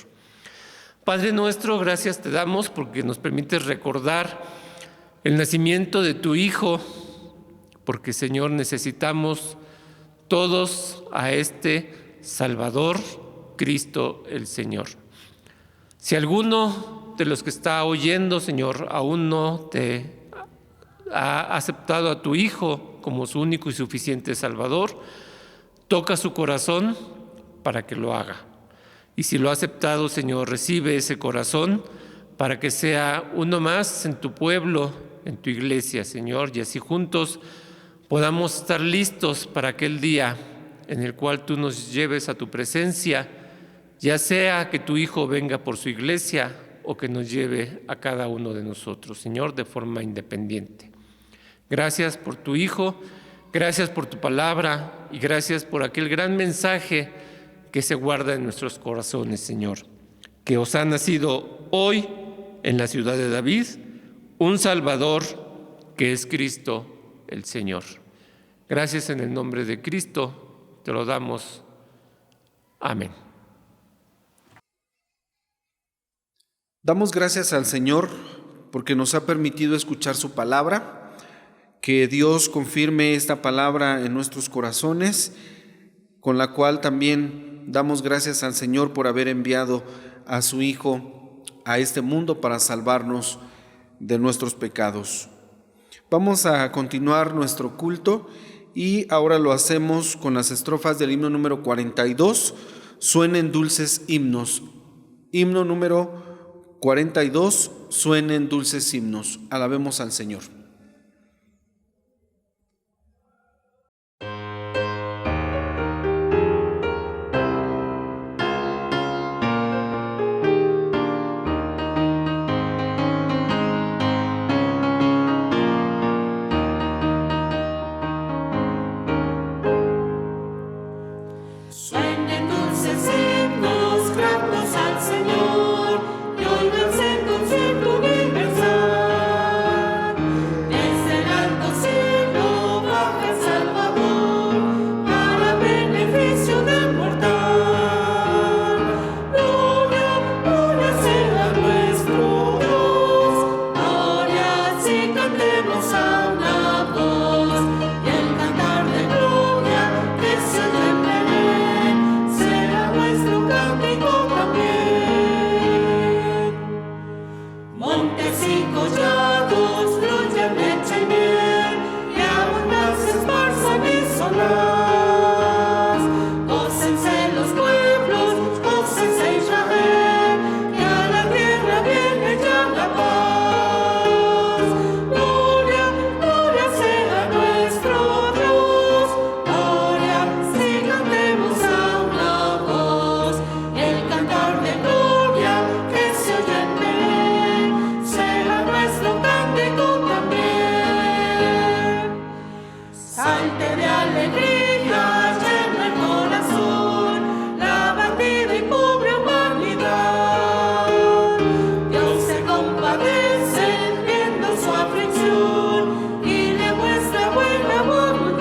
Padre nuestro, gracias te damos porque nos permites recordar el nacimiento de tu Hijo, porque Señor necesitamos todos a este Salvador, Cristo el Señor. Si alguno de los que está oyendo, Señor, aún no te ha aceptado a tu Hijo como su único y suficiente Salvador, toca su corazón para que lo haga. Y si lo ha aceptado, Señor, recibe ese corazón para que sea uno más en tu pueblo, en tu iglesia, Señor, y así juntos podamos estar listos para aquel día en el cual tú nos lleves a tu presencia, ya sea que tu Hijo venga por su iglesia o que nos lleve a cada uno de nosotros, Señor, de forma independiente. Gracias por tu Hijo, gracias por tu palabra y gracias por aquel gran mensaje que se guarda en nuestros corazones, Señor. Que os ha nacido hoy en la ciudad de David un Salvador que es Cristo el Señor. Gracias en el nombre de Cristo, te lo damos. Amén.
Damos gracias al Señor porque nos ha permitido escuchar su palabra, que Dios confirme esta palabra en nuestros corazones, con la cual también damos gracias al Señor por haber enviado a su Hijo a este mundo para salvarnos de nuestros pecados. Vamos a continuar nuestro culto y ahora lo hacemos con las estrofas del himno número 42, Suenen dulces himnos. Himno número 42, suenen dulces himnos. Alabemos al Señor.
Suenen dulces himnos, gratos al Señor, y óiganse en concierto universal. Desde el alto cielo baja el Salvador, para beneficio del mortal. Gloria, gloria sea nuestro Dios, gloria si cantemos a una voz, y el cantar de gloria que se oye en Belén será nuestro cántico también. Montes y collados fluyen leche y miel, y aún más se esparzan y solaz. Gócense los pueblos, gócense Israel, que a la tierra viene ya la paz. Gloria, gloria sea nuestro Dios, gloria si cantemos a una voz, y el cantar de gloria que se oye en Belén será nuestro cántico también. Salte de alegría, llena el corazón, la batida y pobre humanidad. Dios se compadece viendo su aflicción y le muestra buena voluntad.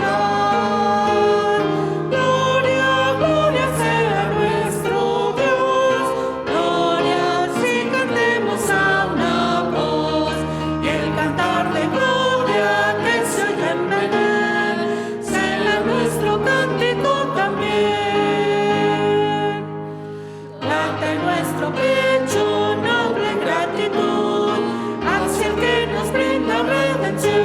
Gloria, gloria sea nuestro Dios, gloria si cantemos a una voz, y el cantar de gloria que se oye en Belén será nuestro cántico también. Lata en nuestro pecho noble gratitud hacia el que nos brinda redención,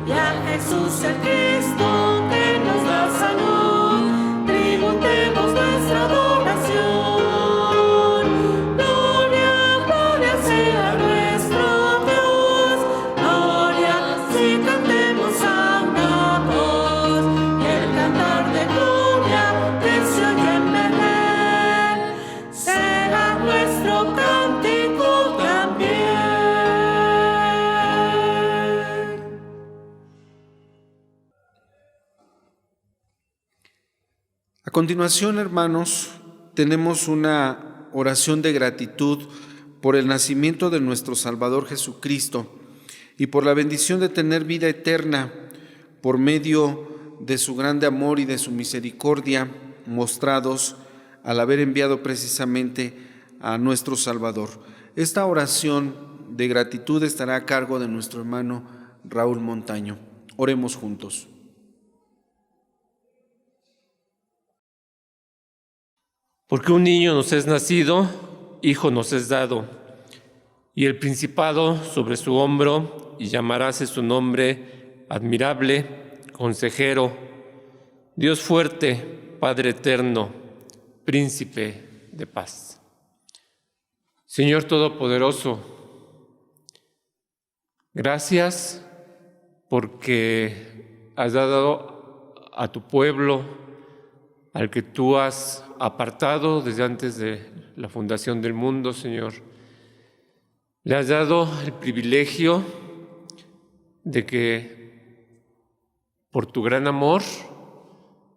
y a Jesús el Cristo que nos da salud, tributemos nuestra adoración. Gloria, gloria sea nuestro Dios, gloria si cantemos a una voz, y el cantar de gloria que se oye en Belén será nuestro cántico también.
A continuación, hermanos, tenemos una oración de gratitud por el nacimiento de nuestro Salvador Jesucristo y por la bendición de tener vida eterna por medio de su grande amor y de su misericordia mostrados al haber enviado precisamente a nuestro Salvador. Esta oración de gratitud estará a cargo de nuestro hermano Raúl Montaño. Oremos juntos.
Porque un niño nos es nacido, hijo nos es dado, y el principado sobre su hombro, y llamándose su nombre admirable, consejero, Dios fuerte, Padre eterno, príncipe de paz. Señor Todopoderoso, gracias porque has dado a tu pueblo, al que tú has apartado desde antes de la fundación del mundo, Señor. Le has dado el privilegio de que por tu gran amor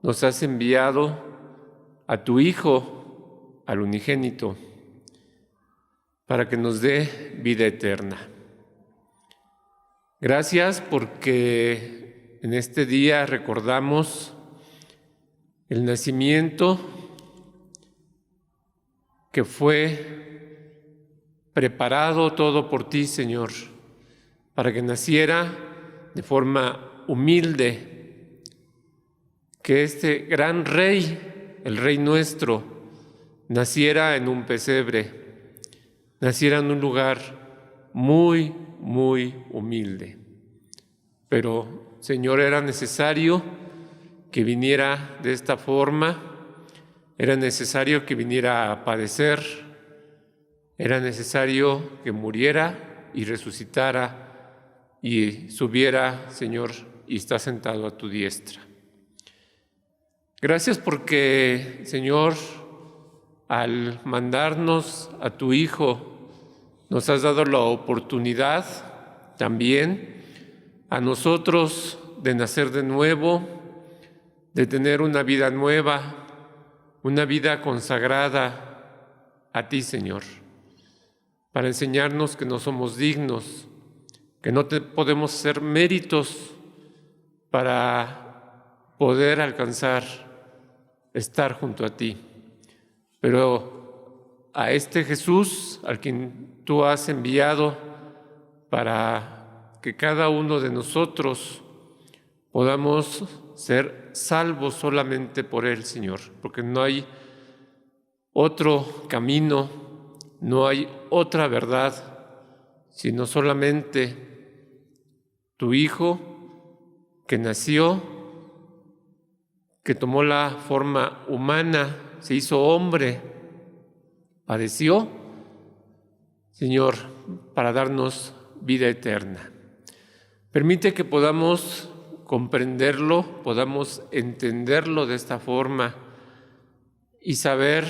nos has enviado a tu Hijo, al unigénito, para que nos dé vida eterna. Gracias porque en este día recordamos el nacimiento que fue preparado todo por ti, Señor, para que naciera de forma humilde, que este gran Rey, el Rey nuestro, naciera en un pesebre, naciera en un lugar muy, muy humilde. Pero, Señor, era necesario que viniera de esta forma, era necesario que viniera a padecer, era necesario que muriera y resucitara y subiera, Señor, y está sentado a tu diestra. Gracias porque, Señor, al mandarnos a tu Hijo, nos has dado la oportunidad también a nosotros de nacer de nuevo, de tener una vida nueva, una vida consagrada a ti, Señor, para enseñarnos que no somos dignos, que no podemos hacer méritos para poder alcanzar estar junto a ti. Pero a este Jesús, al quien tú has enviado para que cada uno de nosotros podamos ser salvos solamente por Él, Señor, porque no hay otro camino, no hay otra verdad, sino solamente tu Hijo que nació, que tomó la forma humana, se hizo hombre, padeció, Señor, para darnos vida eterna. Permite que podamos comprenderlo, podamos entenderlo de esta forma y saber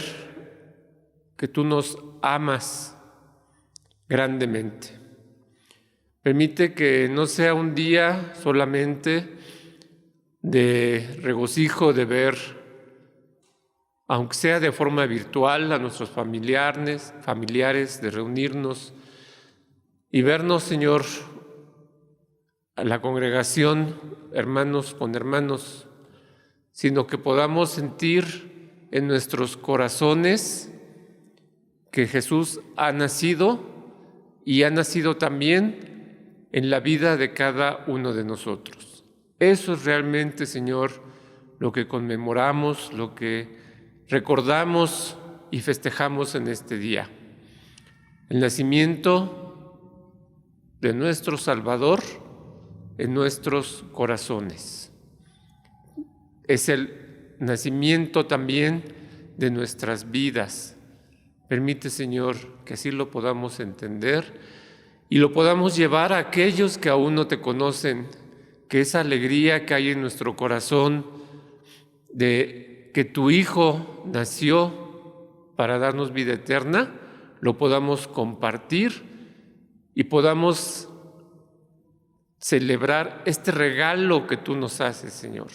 que tú nos amas grandemente. Permite que no sea un día solamente de regocijo de ver, aunque sea de forma virtual, a nuestros familiares, de reunirnos y vernos, Señor, a la congregación, hermanos con hermanos, sino que podamos sentir en nuestros corazones que Jesús ha nacido y ha nacido también en la vida de cada uno de nosotros. Eso es realmente, Señor, lo que conmemoramos, lo que recordamos y festejamos en este día. El nacimiento de nuestro Salvador en nuestros corazones. Es el nacimiento también de nuestras vidas. Permite, Señor, que así lo podamos entender y lo podamos llevar a aquellos que aún no te conocen, que esa alegría que hay en nuestro corazón de que tu Hijo nació para darnos vida eterna, lo podamos compartir y podamos celebrar este regalo que tú nos haces, Señor,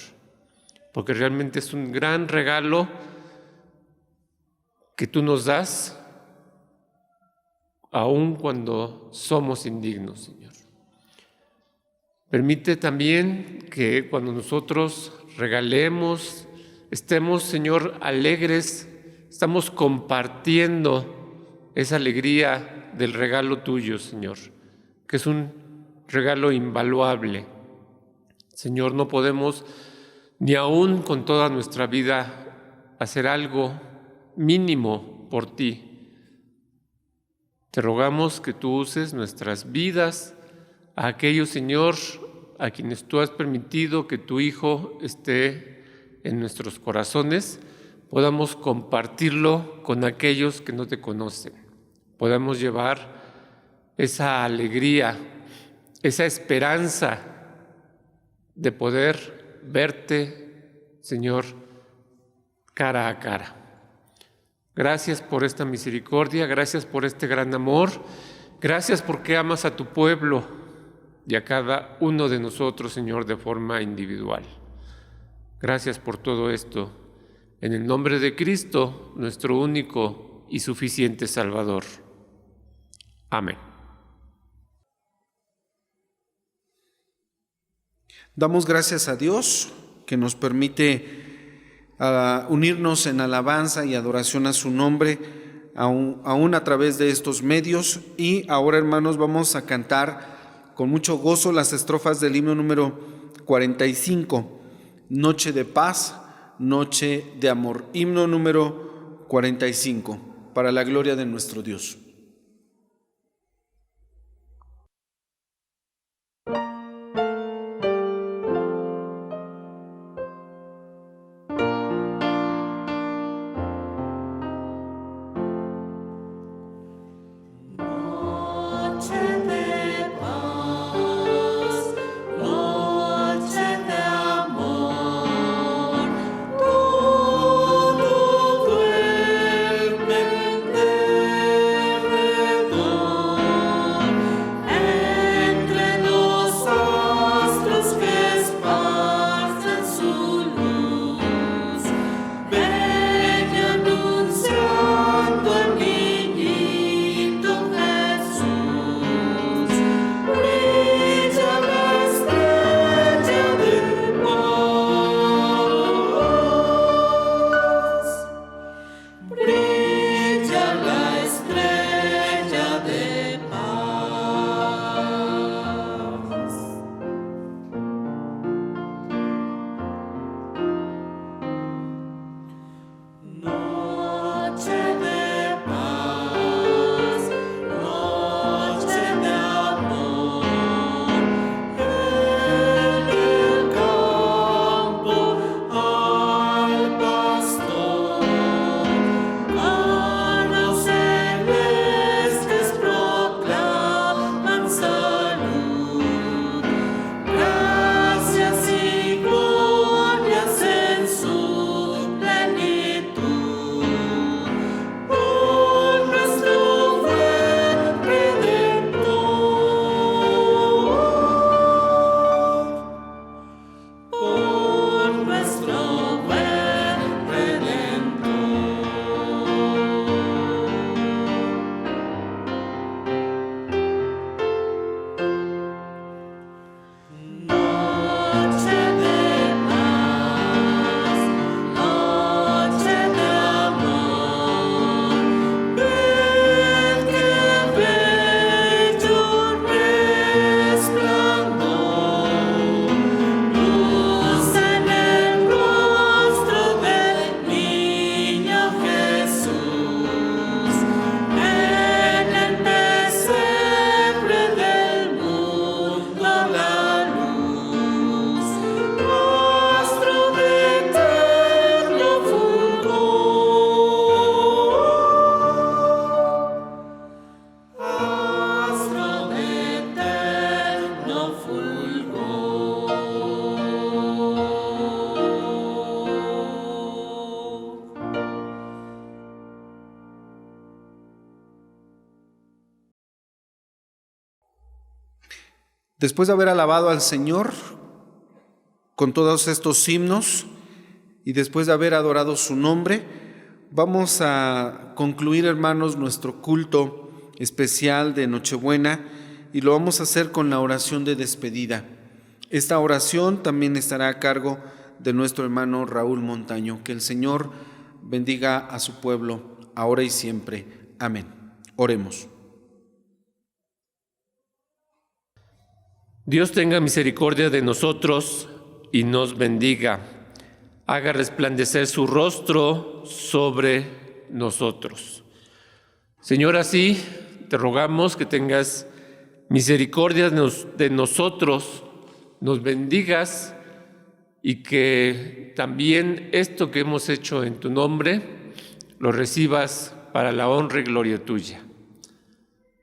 porque realmente es un gran regalo que tú nos das, aun cuando somos indignos, Señor. Permite también que cuando nosotros regalemos, estemos, Señor, alegres, estamos compartiendo esa alegría del regalo tuyo, Señor, que es un regalo invaluable. Señor, no podemos ni aún con toda nuestra vida hacer algo mínimo por ti. Te rogamos que tú uses nuestras vidas a aquellos, Señor, a quienes tú has permitido que tu Hijo esté en nuestros corazones, podamos compartirlo con aquellos que no te conocen. Podamos llevar esa alegría, esa esperanza de poder verte, Señor, cara a cara. Gracias por esta misericordia, gracias por este gran amor, gracias porque amas a tu pueblo y a cada uno de nosotros, Señor, de forma individual. Gracias por todo esto. En el nombre de Cristo, nuestro único y suficiente Salvador. Amén.
Damos gracias a Dios que nos permite unirnos en alabanza y adoración a su nombre, aún a través de estos medios. Y ahora, hermanos, vamos a cantar con mucho gozo las estrofas del himno número 45, Noche de paz, noche de amor. Himno número 45, para la gloria de nuestro Dios. Después de haber alabado al Señor con todos estos himnos y después de haber adorado su nombre, vamos a concluir, hermanos, nuestro culto especial de Nochebuena y lo vamos a hacer con la oración de despedida. Esta oración también estará a cargo de nuestro hermano Raúl Montaño. Que el Señor bendiga a su pueblo, ahora y siempre. Amén. Oremos.
Dios tenga misericordia de nosotros y nos bendiga. Haga resplandecer su rostro sobre nosotros. Señor, así te rogamos que tengas misericordia de nosotros, nos bendigas y que también esto que hemos hecho en tu nombre lo recibas para la honra y gloria tuya.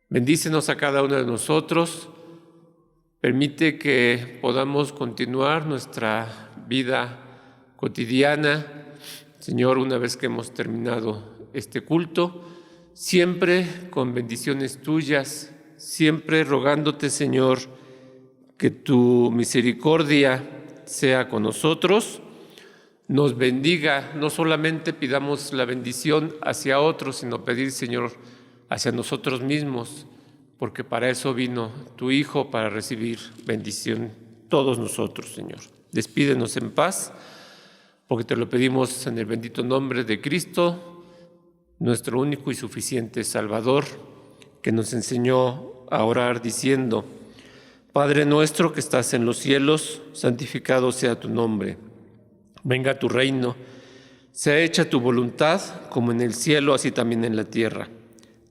Bendícenos a cada uno de nosotros, permite que podamos continuar nuestra vida cotidiana, Señor, una vez que hemos terminado este culto, siempre con bendiciones tuyas, siempre rogándote, Señor, que tu misericordia sea con nosotros, nos bendiga, no solamente pidamos la bendición hacia otros, sino pedir, Señor, hacia nosotros mismos, porque para eso vino tu Hijo, para recibir bendición todos nosotros, Señor. Despídenos en paz, porque te lo pedimos en el bendito nombre de Cristo, nuestro único y suficiente Salvador, que nos enseñó a orar diciendo: Padre nuestro que estás en los cielos, santificado sea tu nombre. Venga tu reino, sea hecha tu voluntad, como en el cielo, así también en la tierra.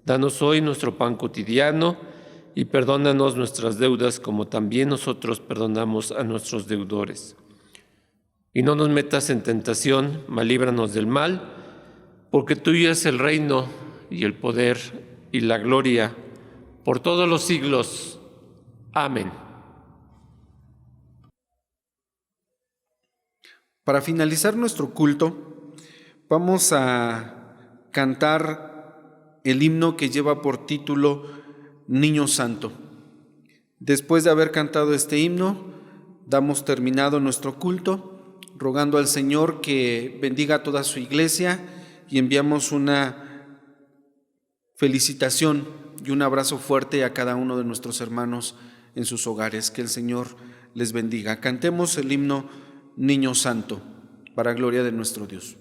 Danos hoy nuestro pan cotidiano y perdónanos nuestras deudas, como también nosotros perdonamos a nuestros deudores. Y no nos metas en tentación, mas líbranos del mal, porque tuyo es el reino y el poder y la gloria por todos los siglos. Amén.
Para finalizar nuestro culto, vamos a cantar el himno que lleva por título Niño Santo. Después de haber cantado este himno, damos terminado nuestro culto, rogando al Señor que bendiga a toda su iglesia y enviamos una felicitación y un abrazo fuerte a cada uno de nuestros hermanos en sus hogares. Que el Señor les bendiga. Cantemos el himno Niño Santo, para gloria de nuestro Dios.